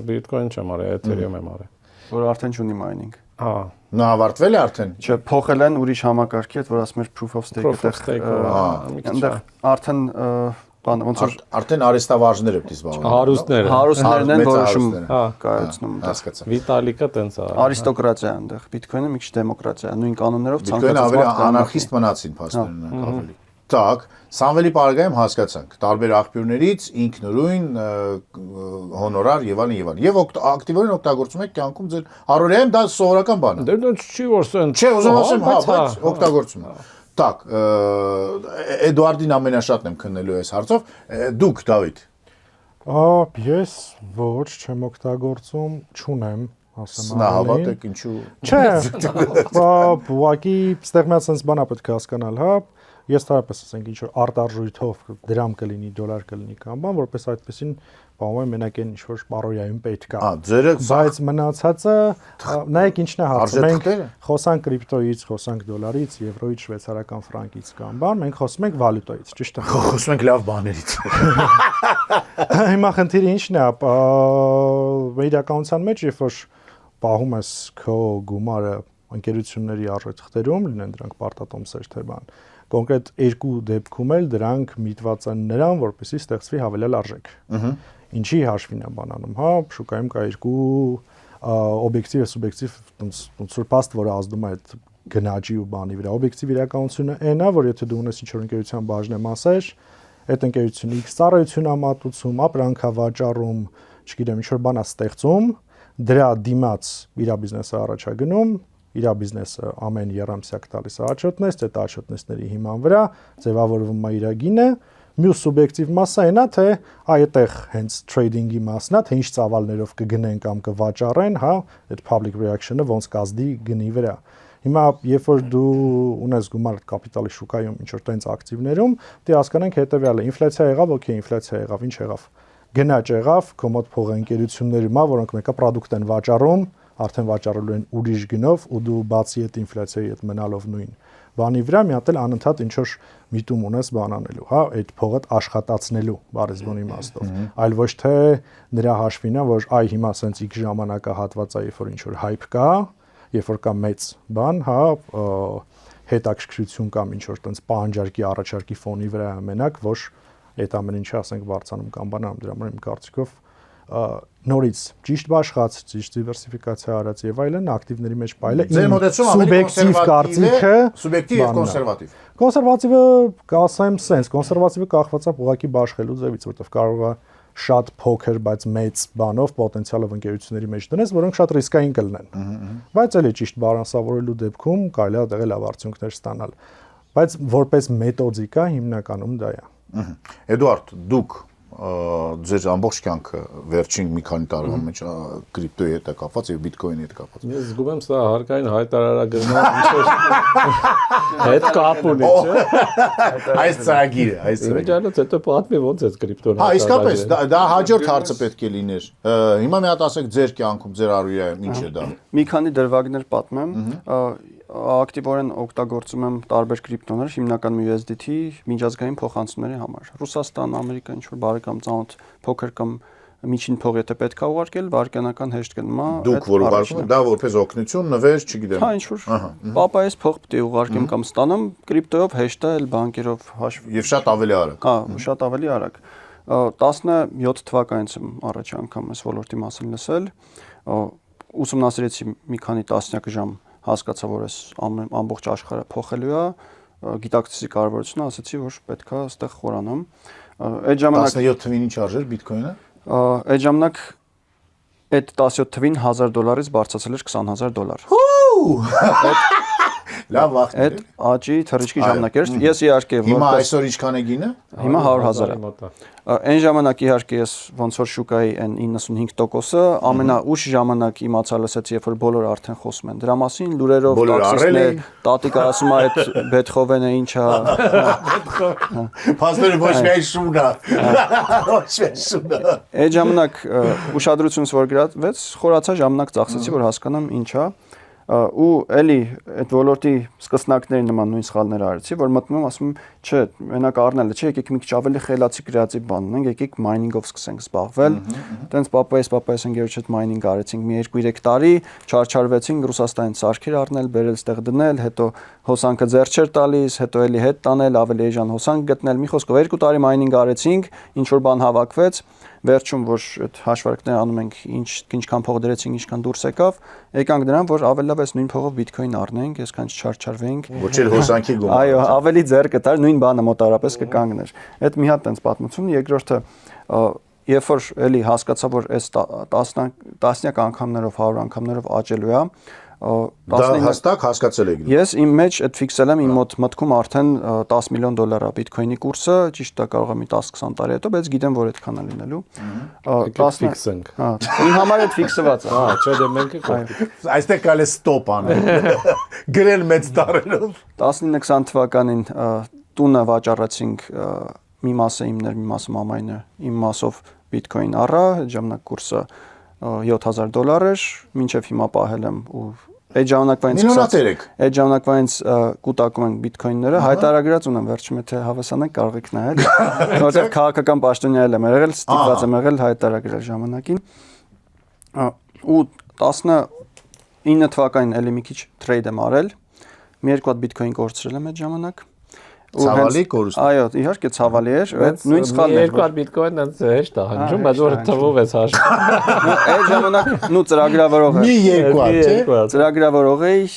Bitcoin չեմ արել, Ethereum եմ արել։ Որ արդեն չունի mining։ Հա։ Նա ավարտվել է արդեն։ Չէ, փոխել են ուրիշ համակարգի հետ, որ ասում էր proof of stake-ը, այնտեղ արդեն բան ոնց որ արդեն արեստավարժները պետք է զբաղվեն։ Հարուստներն են որոշում կայացնում։ Հասկացա։ Վիտալիկը տենց է։ Արիստոկրատիա այնտեղ, Bitcoin-ը մի քիչ դեմոկրատիա, նույն կանոններով Bitcoin-ը ավելի անարխիստ մնացին փաստորեն ավելի։ Так, Սամվելի պարագայում հասկացանք տարբեր աղբյուրներից ինքնուրույն հոնորար եւ այլն եւ այլն։ Եվ ակտիվորեն օգտագործում եք կյանքում ձեր առօրյայում դա սովորական բան է։ Դե չի որ սեն։ Չէ, ուզում ասեմ, հա, բայց օգտագործում եմ։ Так, Էդուարդին ամենաշատն եմ քննելու այս հարցով։ Դուք, Դավիթ։ Ես ոչ չեմ օգտագործում, չունեմ, ասեմ Նա հավատեք ինչու։ Չէ, ուղղակի ստեղ մի հատ sense բան է պետք է հասկանալ, հա։ Ես տարապես ասենք ինչ որ արտարժույթով դրամ կլինի, դոլար կլինի կամ բան, որպես այդպեսին բանվում է մենակ այն ինչ որ պարոյայում պետք է։ Ձերը բայց մնացածը նայեք ինչն է հարցը։ Մենք խոսանք կրիպտոից, խոսանք դոլարից, եվրոից, շվեյցարական ֆրանկից կամ բան, մենք խոսում ենք վալյուտայից, ճիշտ է։ Խոսում ենք լավ բաներից։ Հիմա խնդիրը ինչն է, իրականության մեջ երբ որ պահում ես քո գումարը ընկերությունների արժեթղթերում, լինեն դրանք պարտատոմսեր թե բան, կոնկրետ երկու դեպքում էլ դրանք միտված են նրան, որպեսզի ստեղծվի հավելյալ արժեք։ Ինչի հաշվին է բանանում, հա, շուկայում կա երկու օբյեկտիվ եւ սուբյեկտիվ ոնց որ փաստ, որը ազդում է այդ գնաճի ու բանի վրա։ Օբյեկտիվ իրականությունը այն է, որ եթե դու ունես ինչ-որ ընկերության բաժնեմասեր, այդ ընկերությունը X ծառայություն է մատուցում, ապրանք է վաճառում, չգիտեմ, ինչ-որ բան է ստեղծում, դրա դիմաց իր բիզնեսը առաջ է գնում, իր բիզնեսը ամեն երամսյակ տալիս է աչոտնես, այդ աչոտնեսների հիման վրա ձևավորվում է իր գինը, մյուս սուբյեկտիվ մասը այնա, թե այդտեղ հենց trading-ի մասն է, թե ինչ ծավալներով կգնեն կամ կվաճառեն, հա, այդ public reaction-ը ոնց կազդի գնի վրա։ Հիմա երբ որ դու ունես գումար կապիտալի շուկայում ինչ որ տենց ակտիվներում, դե հասկանանք հետեւյալը, ինֆլյացիա եղավ, օքեյ, ինֆլյացիա եղավ, ինչ եղավ։ Գնաճ եղավ, կոմոդ փողը ընկերություններում է, որոնք մեկը product են վաճառում, արդեն վաճառելու են ուրիշ գնով ու դու բացի այդ ինֆլյացիայի հետ մնալով նույն բանի վրա մի հատ էլ անընդհատ ինչ որ միտում ունես բան անելու, հա, այդ փողդ աշխատացնելու բարեզբոն իմաստով, այլ ոչ թե նրա հաշվին է, որ այ հիմա սենց X ժամանակահատվածա երբ որ ինչ որ hype կա, երբ որ կա մեծ բան, հա, հետաքրքրություն կամ ինչ որ տենց պահանջարկի առաջարկի ֆոնի վրա մենակ, ոչ այդ ամեն ինչը ասենք բարձանում կամ բանանում, դրա համար իմ կարծիքով նորից ճիշտ բաշխած, ճիշտ դիվերսիֆիկացիա արած եւ այլն ակտիվների մեջ պայելը սուբյեկտիվ կարծիքը, սուբյեկտիվ եւ կոնսերվատիվ։ Կոնսերվատիվը կասեմ sense, կոնսերվատիվը կախված է ուղղակի բաշխելու ձևից, որովհետեւ կարող է շատ փոքր, բայց մեծ բանով պոտենցիալով ընկերությունների մեջ դնես, որոնք շատ ռիսկային կլինեն։ Բայց էլի ճիշտ բալանսավորելու դեպքում կարելի է դեղել լավ արդյունքներ ստանալ։ Բայց որպես մեթոդիկա հիմնականում դա է։ Էդուարդ, դուք ձեր ամբողջ կյանքը վերջին մի քանի տարվա մեջ կրիպտոյի հետ կապված եւ բիտկոյնի հետ կապված։ Ես զգում եմ սա հարկային հայտարարագրման հետ կապ ունի, չէ՞։ Այս ծրագիրը, այս ծրագիրը։ Ջանոց հետո պատմի ոնց է կրիպտոն։ Հա, իսկապես, դա հաջորդ հարցը պետք է լիներ։ Հիմա մի հատ ասեք ձեր կյանքում, ձեր առօրյայում ինչ է դա։ Մի քանի դրվագներ պատմեմ։ Ակտիվորեն օգտագործում եմ տարբեր կրիպտոներ, հիմնականում USDT միջազգային փոխանցումների համար։ Ռուսաստան, Ամերիկա, ինչ որ բարեկամ ծանոթ փոքր կամ միջին փող եթե պետք է ուղարկել, վարկյանական հեշտ գնում է։ Դուք որ ուղարկում եք, դա որպես օգնություն, նվեր, չգիտեմ։ Հա, ինչ որ պապայես փող պետք է ուղարկեմ կամ ստանամ, կրիպտոյով հեշտ է, բանկերով հաշվի։ Եվ շատ ավելի արագ։ Հա, շատ ավելի արագ։ 17 թվականից եմ առաջ անգամ այս ոլորտի մասին լսել։ Ուսումնասիրեցի մի քանի տասնյակ ժամ, հասկացա, որ այս ամբողջ աշխարհը փոխելու է, գիտակցեցի կարևորությունը, ասացի, որ պետքա այստեղ խորանամ։ Այդ ժամանակ 17 թվին ինչ արժեր բիտկոյնը։ Այդ ժամանակ այդ 17 թվին $1000-ից բարձրացել էր $20,000։ Լավ վախ։ Այդ աճի թռիչքի ժամանակ էր։ Ես իհարկե Հիմա այսօր ինչքան է գինը։ Հիմա 100,000 է։ Այն ժամանակ իհարկե ես ոնց որ շուկայի այն 95%-ը ամենաուշ ժամանակ իմացա լսեցի, երբ որ բոլորը արդեն խոսում են դրա մասին, լուրերով, տաքսիստներ, տատիկը ասում է այդ Բեթհովենը ինչ է։ Փաստորեն ոչ միայն շունա։ Ոչ միայն շունա։ Այդ ժամանակ ուշադրությունս որ գրավեց, խորացա ժամանակ ծախսեցի, որ հասկանամ ինչ է։ Ու էլի այդ ոլորտի սկսնակների նման նույն սխալներ արեցի, որ մտնում եմ ասում եմ, չէ, մենակ առնելը, չէ, եկեք մի քիչ ավելի խելացի կրեատիվ բան ունենք, եկեք մայնինգով սկսենք զբաղվել։ Տենց պապայիս ընկերոջ հետ մայնինգ արեցինք մի 2-3 տարի, չարչարվեցինք Ռուսաստանից սարքեր առնել, բերել ստեղ դնել, հետո հոսանքը ձեռ չէր տալիս, հետո էլի հետ տանել, ավելի էժան հոսանք գտնել, մի խոսքով 2 տարի մայնինգ արեցինք, ինչ որ բան հավաքվեց, վերջում որ այդ հաշվարկներ անում ենք, ինչքան փող դրեցինք, ինչքան դուրս եկավ, եկանք դրան, որ ավելի լավ էս նույն փողով բիթքոին առնենք, այսքան չչարչարվենք։ Ոչ էլ հոսանքի գումար։ Այո, ավելի ձեռ կտար, նույն բանը մոտարապես կկանգներ։ Այդ մի հատ տենց պատմություն, երկրորդը երբ որ էլի հասկացա, որ այս տասնյակ անգամներով, 100 անգամներով աճելու է, Դա հստակ հասկացել եք։ Ես իմ մեջ այդ ֆիքսել եմ իմ մոտ մտքում արդեն $10 միլիոն է բիթքոինի կուրսը, ճիշտ է կարող է մի 10-20 տարի հետո, բայց գիտեմ, որ այդքան է լինելու։ 10 ֆիքսենք։ Հա, իմ համար այդ ֆիքսված է։ Չէ, դե մենք ենք։ Այստեղ կարելի է ստոպ անել։ Գրել մեծ տարերով։ 19-20 թվականին տունը վաճառեցինք մի մասը իմներ, մի մասը մամայինը, իմ մասով բիթքոին առա, այդ ժամանակ կուրսը $7,000 էր, մինչև հիմա պահել եմ ու այդ ժամանակվանից կուտակում ենք բիթքոինները, հայտարարած ունեմ, վերջում եթե հավասանանք կարող եք նայել, որովհետև քաղաքական պաշտոնյա եմ եղել, ստիպված եմ եղել հայտարարել ժամանակին։ Ու 19 թվականին էլի մի քիչ թրեյդ եմ արել, մի երկու հատ բիթքոին կորցրել եմ այդ ժամանակ։ Ցավալի կորուստ։ Այո, իհարկե ցավալի էր, այդ նույն սխալն էր։ Երկու հատ բիթքոին դից հեշտ է հնչում, բայց որ թվով էս հաշվում։ Այդ ժամանակ նու ծրագրավորող Մի երկու հատ, չէ՞։ Ծրագրավորող էի,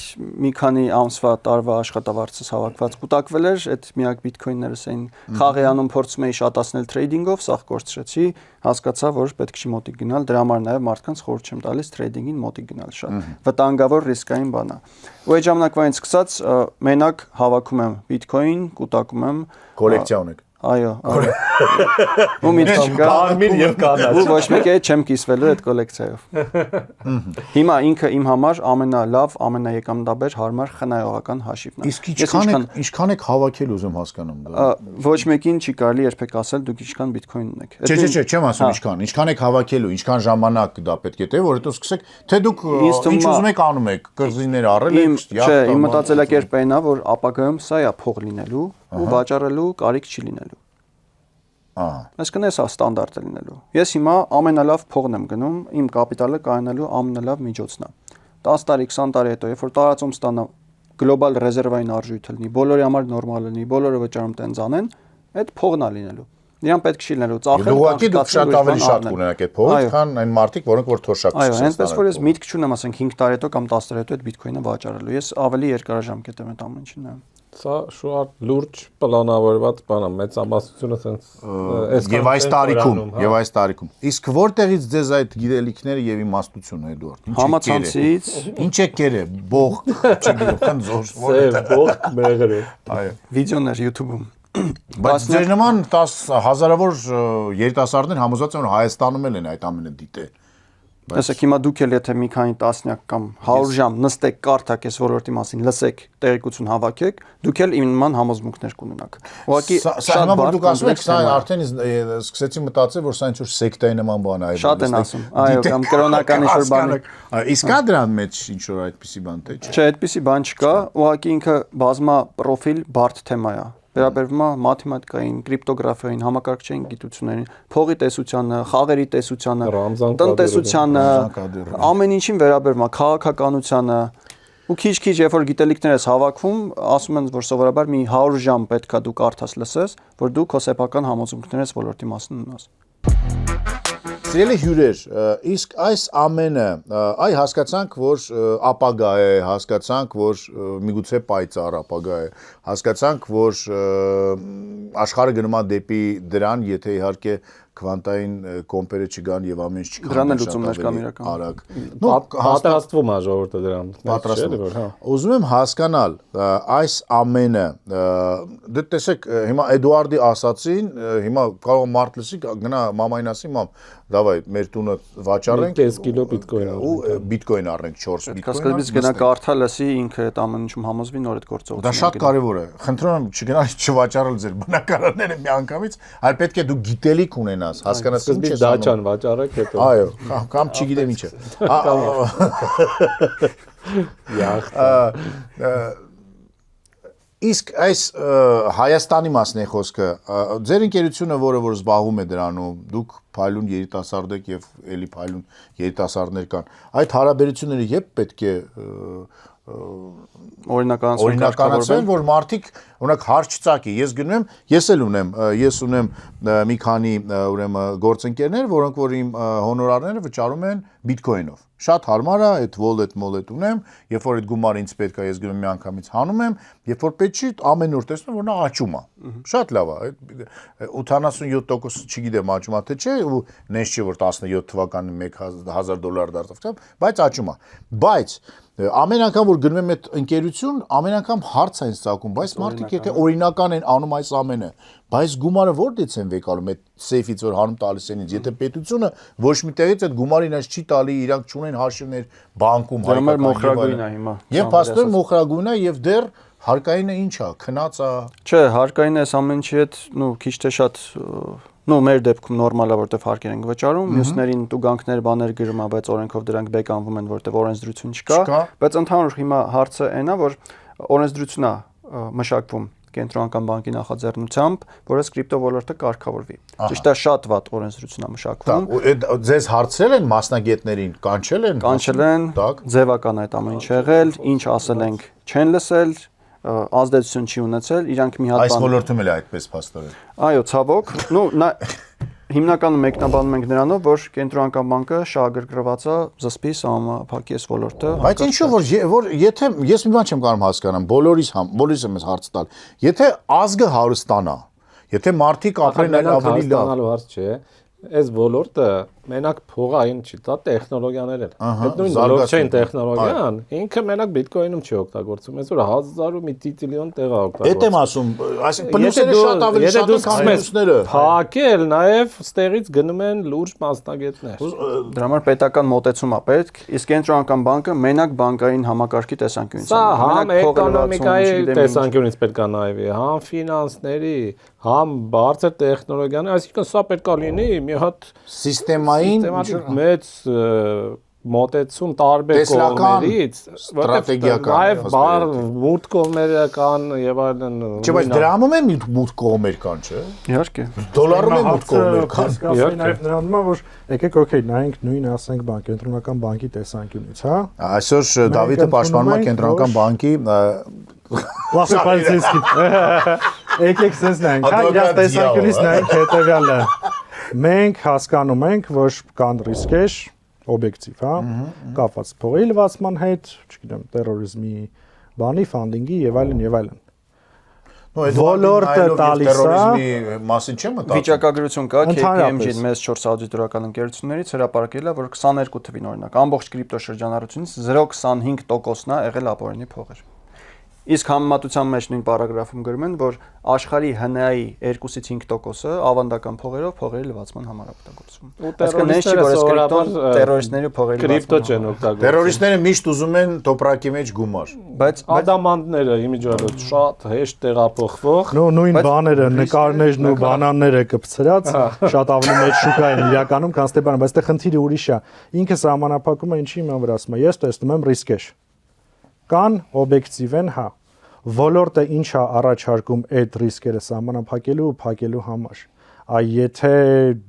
մի քանի ամսվա տարվա աշխատավարձս հավաքված կուտակվել էր, այդ միակ բիթքոիններս էին խաղի անում փորձում էի շատացնել թրեյդինգով, սաղ կորցրեցի, հասկացա, որ պետք չի մոտիկ գնալ, դրա համար նաև մարդկանց խորհուրդ չեմ տալիս թրեյդինգին մոտիկ գնալ շատ վտանգավոր ռիսկային բան է։ Ու այդ ժամանակվանից սկսած մենակ հավաքում եմ բիթքոին, կուտակում եմ կոլեկցիա ունեք։ Այո, ու մի չկա Կարմիր եւ կանաչ։ ու ոչ մեկ է չեմ կիսվելու այդ կոլեկցիայով։ Հիմա ինքը իմ համար ամենալավ, ամենաեկամտաբեր հարմար խնայողական հաշիվն է։ Իսկ ինչքան եք հավաքել ուզում հասկանում դա։ Ոչ մեկին չի կարելի երբեք ասել դուք ինչքան բիթքոին ունեք։ Չէ, չեմ ասում ինչքան եք հավաքելու, ինչքան ժամանակ դա պետք է տե, որ հետո սկսեք, թե դուք ինչ ուզում եք անում եք, կղզիներ առել եք, Չէ, իմ մտածելակերպը այն է, որ ապագայում սա է փող լինելու ու վաճառելու կարիք չի լինելու։ Այսինքն էսա ստանդարտ է լինելու։ Ես հիմա ամենալավ փողն եմ գնում, իմ կապիտալը կայանալու ամենալավ միջոցն է։ 10 տարի, 20 տարի հետո, երբ որ տարածում ստանա գլոբալ ռեզերվային արժույթ լինի, բոլորի համար նորմալ լինի, բոլորը վճարում տենց անեն, այդ փողն է լինելու։ Նրան պետք չի լինելու ծախել։ Ուղղակի դուք շատ ավելի շատ կունենաք այդ փողը, քան այն մարդիկ, որոնք որ թոշակ Այո, այնպես որ ես միտք չունեմ, ասենք 5 տարի հետո կամ 10 տարի հետո այդ բիթքոինը վաճառելու։ Ես ավելի երկարաժամկետ եմ այդ ամեն ինչին նայում։ Սա շուտ լուրջ պլանավորված բան է, մեծամասնությունը sense Եվ այս տարիքում։ Իսկ որտեղից ձեզ այդ գիտելիքները եւ իմաստությունը Էդուարդ։ Համացանցից։ Ինչ է կերը, բող, չգիտեմ, քանզոր։ Սև բող մեղրը։ Այո։ Վիդեոներ YouTube-ում։ Բայց ձեր նման 10 հազարավոր երիտասարդներ համոզված են որ Հայաստանում են այդ ամենը դիտե։ Այսինքն հիմա դուք էլ եթե մի քանի տասնյակ կամ 100 ժամ նստեք, կարդաք այս ոլորտի մասին, լսեք, տեղեկություն հավաքեք, դուք էլ իմ նման համոզմունքներ կունենաք։ Ուղղակի շատ բարձր դուք ասում եք, սա արդեն սկսեցի մտածել, որ սա ինչ-որ սեկտայի նման բան է։ Շատ են ասում։ Այո, կամ կրոնական ինչ-որ բան։ Իսկ կա դրան մեջ ինչ-որ այդպիսի բան թե չէ։ Չէ, այդպիսի բան չկա, ուղղակի ինքը բազմա պրոֆիլ բարդ թեմա է։ Վերաբերվում է մաթեմատիկային, կրիպտոգրաֆիային, համակարգչային գիտություններին, փողի տեսությանը, խաղերի տեսությանը, տնտեսությանը, ամեն ինչին վերաբերվում է, քաղաքականությանը։ Ու քիչ-քիչ երբ որ գիտելիքներ ես հավաքում, ասում են, որ սովորաբար մի 100 ժամ պետքա դու կարդաս լսես, որ դու քո սեփական համոզմունքներս ոլորտի մասին ունես։ Սիրելի հյուրեր, իսկ այս ամենը, այ հասկացանք, որ ապագա է, հասկացանք, որ միգուցե պայծառ ապագա է, հասկացանք, որ աշխարհը գնում է դեպի դրան, եթե իհարկե քվանտային կոմպերը չգան եւ ամեն ինչ չկան։ Դրան էլ լուծումներ կան իրական։ Արագ։ Պատրաստվում է ժողովուրդը դրան։ Պատրաստվում։ Ուզում եմ հասկանալ այս ամենը դե տեսեք հիմա Էդուարդի ասացին, հիմա կարող մարդ լսի գնա մամային ասի մամ, դավայ մեր տունը վաճառենք 5 կիլո բիտկոին ու բիտկոին առնենք 4 բիտկոին։ Կասկածից գնա կարդա լսի ինքը այդ ամեն ինչում համոզվի նոր այդ գործողությունը։ Դա շատ կարևոր է։ Խնդրում եմ չգնաս չվաճառել ձեր բնակարանները միանգամից, այլ պետք է դու գիտելիք ունենաս, հասկանաս ինչ ես անում։ դաչան վաճառեք հետո։ Այո, կամ չգիտեմ ինչ է։ Յախտ։ Իսկ այս Հայաստանի մասն է խոսքը, ձեր ընկերությունը, որը որ զբաղվում է դրանով, դուք փայլուն երիտասարդ եք եւ էլի փայլուն երիտասարդներ կան, այդ հարաբերությունները երբ պետք է օրինականացվեն, որ մարդիկ օրինակ հարց չծակի, ես գնում եմ, ես ունեմ մի քանի ուրեմն գործընկերներ, որոնք որ իմ հոնորարները վճարում են բիտկոինով։ Շատ հարմար է, այդ wallet ունեմ, երբ որ այդ գումարը ինձ պետք է, ես գնում եմ միանգամից հանում եմ, երբ որ պետք չի, ամեն օր տեսնում որ նա աճում է։ Շատ լավ է, 87% չգիտեմ աճում է թե չէ, ու նենց չի որ 17 թվականին $1000 դարձավ, բայց աճում է։ Բայց ամեն անգամ որ գնում եմ այդ ընկերություն, ամեն անգամ հարց են ցակում, բայց մարդիկ եթե օրինական են անում այս ամենը, բայց գումարը որտեղից են վեկալում այդ սեյֆից որ հանում տալիս են ինձ, եթե պետությունը ոչ մի տեղից այդ գումարին այս չի տալի, իրանք չունեն հաշիվներ բանկում, հայկական մոխրագույն է հիմա։ Եվ փաստորեն մոխրագույն է եւ դեռ հարկայինը ինչ է, քնած է։ Չէ, հարկայինը այս ամեն ինչի հետ, քիչ թե շատ մեր դեպքում նորմալ է, որտեվ հարկեր ենք վճարում, մյուսներին տուգանքներ, բաներ գրում է, բայց օրենքով դրանք բեկանվում են, որտեվ օրենսդրություն չկա, բայց ընդհանուր հիմա հարցը այն է, որ օրենսդրությունն է մշակվում կենտրոնական բանկի նախաձեռնությամբ, որ այս կրիպտո ոլորտը կարգավորվի։ Ճիշտ է, շատ վատ օրենսդրություն է մշակվում։ Ձեզ հարցրել են մասնագետներին, կանչել են, ձևական այդ ամեն ինչ եղել, ինչ ասել ենք, չեն լսել, ազդեցություն չի ունեցել, իրանք մի հատ այս ոլորտում էլ է այդպես փաստորեն։ Այո, ցավոք, հիմնականում մեկնաբանում ենք նրանով, որ կենտրոնական բանկը շահագրգռված է զսպի սահմանափակի այս ոլորտը։ Բայց ինչու որ եթե ես մի բան չեմ կարող հասկանալ, բոլորիս եմ հարց տալ։ Եթե ազգը հարստանա, եթե մարդիկ ապրեն ավելի լավ, հարց չէ, այս ոլորտը մենակ փողային չի, դա տեխնոլոգիաներ են։ Այդ նույն բլոկչեյն տեխնոլոգիան ինքը մենակ բիթկոինում չի օգտագործվում, այսօր 1000 ու մի տրիլիոն տեղ է օգտագործվում։ Էդ եմ ասում, այսինքն պլյուսները շատ ավելի շատ են, քան մինուսները։ Փակել նաև ստեղից գնում են լուրջ մասնագետներ։ Դրա համար պետական մոտեցում է պետք, իսկ կենտրոնական բանկը մենակ բանկային համակարգի տեսանկյունից։ Սա համ էկոնոմիկայի տեսանկյունից պետք է նայվի, համ ֆինանսների, համ բարձր տեխնոլոգիաների, այսինքն սա պետք է լինի մի հատ սիստեմային մեծ մոտեցում տարբեր կողմերից, ստրատեգիական նաև մութ կողմերը կան եւ այլն։ Չէ, բայց դրամում է մութ կողմեր կան, չէ։ Իհարկե։ Դոլարում է մութ կողմեր կան։ Իհարկե նաև նրանում է, որ եկեք օքեյ նայենք նույն ասենք կենտրոնական բանկի տեսանկյունից, հա։ Այսօր Դավիթը պաշտպանում է կենտրոնական բանկի Պլասպալցիսկի։ Եկեք sense նայենք, հա, իր տեսանկյունից նայենք հետեւյալը։ Մենք հասկանում ենք, որ կան ռիսկեր օբյեկտիվ, հա, կապված փողի լվացման հետ, չգիտեմ, terrorism-ի, բանի, funding-ի եւ այլն եւ այլն։ Ոլորտը տալիս է terrorism-ի մասին չեմ մտածում։ Վիճակագրություն կա KPMG-ին մեծ 4 աուդիտորական ընկերություններից հրապարակել է, որ 22 թվին օրինակ ամբողջ կրիպտո շրջանառությունից 0.25%-ն է եղել ապօրինի փողեր։ Իսկ համեմատության մեջ նույն պարագրաֆում գրում են, որ աշխարհի ՀՆԱ-ի 2-ից 5%-ը ավանդական փողերով փողերի լվացման համար օգտագործվում։ Այսինքն նենց չի, որ այս կրիպտոն տերորիստների փողերի կրիպտո չեն օգտագործում։ Տերորիստները միշտ ուզում են տոպրակի մեջ գումար։ Բայց ադամանդները իմիջիալը շատ հեշտ տեղափոխվող։ Նույն բաները, նկարներն ու բանանները կպցրած շատ ավելի մեծ շուկա են իրականում, քան ստեբան, բայց այստեղ խնդիրը ուրիշ է։ Ինքը սահմանափակում է ինչի իման վրա ասում է։ Ես տեսնում եմ ռիսկեր։ Կան օբյեկտիվ են, հա, ոլորտը ինչ է առաջարկում այդ ռիսկերը սահմանափակելու ու փակելու համար։ Եթե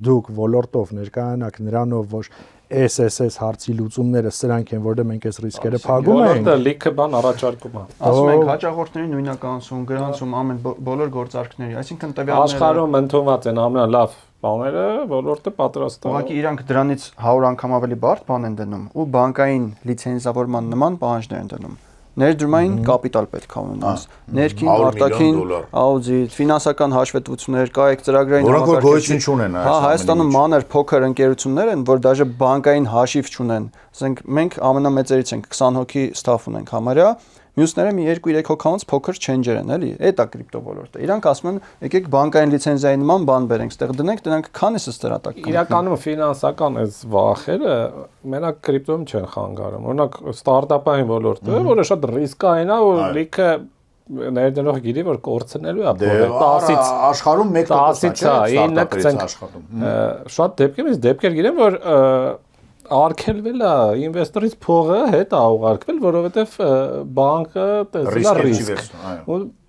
դուք ոլորտով ներկայանաք նրանով, որ SSS հարցի լուծումները սրանք են, որտեղ մենք այս ռիսկերը փակում ենք։ Ոլորտը լիքը բան առաջարկում է։ Ասում ենք հաճախորդների նույնականացում, գրանցում, ամեն բոլոր գործարքների, այսինքն տվյալները աշխարհում ընդունված են ամենալավ բաները, ոլորտը պատրաստ է։ Ուղղակի իրանք դրանից 100 անգամ ավելի բարդ բան են դնում ու բանկային լիցենզավորման նման պահանջներ են դնում։ ներդրումային կապիտալ պետք է ունենաս։ Ներքին, արտաքին, աուդիտ, ֆինանսական հաշվետվություններ, կայք ծրագրային որոնք որ գոյություն չունեն Հա, Հայաստանում մանր փոքր ընկերություններ են, որ դաժե բանկային հաշիվ չունեն։ Ասենք մենք ամենամեծերից ենք 20 հոգի staff ունենք համարյա, մյուսները մի 2-3 հոգանոց փոքր change-եր են, էլի։ Էդ է կրիպտո ոլորտը։ Իրանք ասում են, եկեք բանկային լիցենզիայի նման բան բերենք, ստեղ դնենք, դրանք քանիսը դրա տակ կան։ Իրականում ֆինանսական այս վախերը մենակ կրիպտոյում չեն խանգարում։ Օրինակ ստարտափային ոլորտը, որը շատ ռիսկային է, որ լիքը ներդրող գիտի, որ կորցնելու է բոլորը 10-ից աշխարհում 1%-ից է, 9% աշխատում։ Շատ դեպքեր գիտեմ, որ արկելվել է ինվեստորից փողը հետ է ուղարկվել, որովհետև բանկը տեսել է ռիսկ։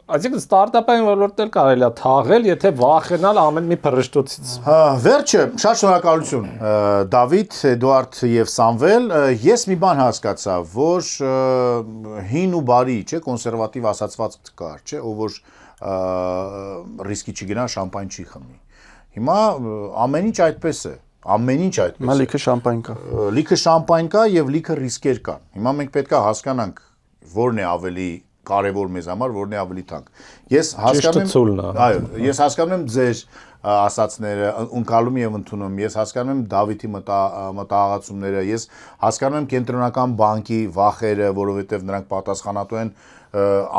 Այսինքն ստարտափային ոլորտն էլ կարելի է թաղել, եթե վախենալ ամեն մի փռշտոցից։ Վերջը, շատ շնորհակալություն Դավիթ, Էդուարդ եւ Սամվել, ես մի բան հասկացա, որ հին ու բարի, չէ, կոնսերվատիվ ասացված կար, չէ, ով որ ռիսկի չգնա, շամպայն չի խմի։ Հիմա ամեն ինչ այդպես է։ Ամեն ինչ այդպես։ Մա լիքը շամպայն կա։ Լիքը շամպայն կա եւ լիքը ռիսկեր կան։ Հիմա մենք պետք է հասկանանք որն է ավելի կարևոր մեզ համար, որն է ավելի թանկ։ Ես հասկանում եմ, այո, ես հասկանում եմ ձեր ասացները, ընկալում եւ ընդունում։ Ես հասկանում եմ Դավիթի մտահղացումները, ես հասկանում եմ կենտրոնական բանկի վախերը, որովհետեւ նրանք պատասխանատու են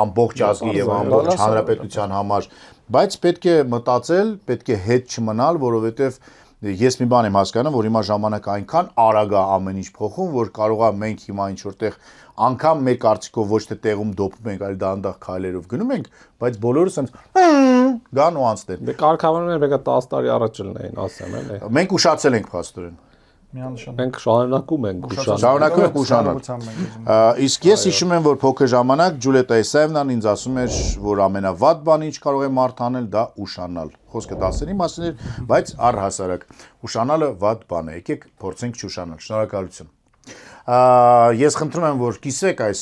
ամբողջ ազգի եւ ամբողջ հանրապետության համար, բայց պետք է մտածել, պետք է հետ չմնալ, որովհետեւ ես մի բան եմ հասկանում, որ հիմա ժամանակը այնքան արագ է ամեն ինչ փոխում, որ կարող է մենք հիմա ինչ որտեղ անգամ մեր կարծիքով ոչ թե տեղում դոփում ենք, այլ դանդաղ քայլերով գնում ենք, բայց բոլորս այնց գան ու անցնեն։ Դե կարգավորները մեկը 10 տարի առաջ լնեին, ասեմ, էլի։ Մենք ուշացել ենք փաստորեն։ Մենք շարունակում ենք ուշանալ։ Իսկ ես հիշում եմ, որ փոքր ժամանակ Ջուլիետա Իսաևնան ինձ ասում էր, որ ամենավատ բանը ինչ կարող է մարդ անել, դա ուշանալ։ Խոսքը դասերի մասին էր, բայց առհասարակ ուշանալը վատ բան է։ Եկեք փորձենք չուշանալ։ Շնորհակալություն։ Ես խնդրում եմ, որ կիսեք այս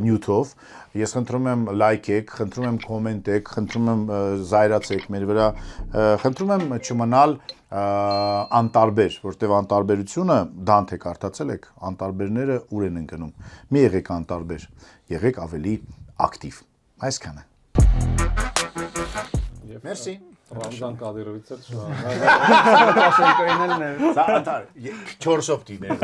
նյութով, ես խնդրում եմ լայքեք, խնդրում եմ կոմենտեք, խնդրում եմ զայրացեք մեր վրա, խնդրում եմ չմնալ անտարբեր, որտեղ անտարբերությունը Դանթե կարդացել եք, անտարբերները ուր են ընկնում։ Մի եղեք անտարբեր, եղեք ավելի ակտիվ։ Այսքանը։ Մերսի։ Ռամզան Կադիրովից էլ Շաշենկոյին էլ ներ։ Սա 4 օպտիներ։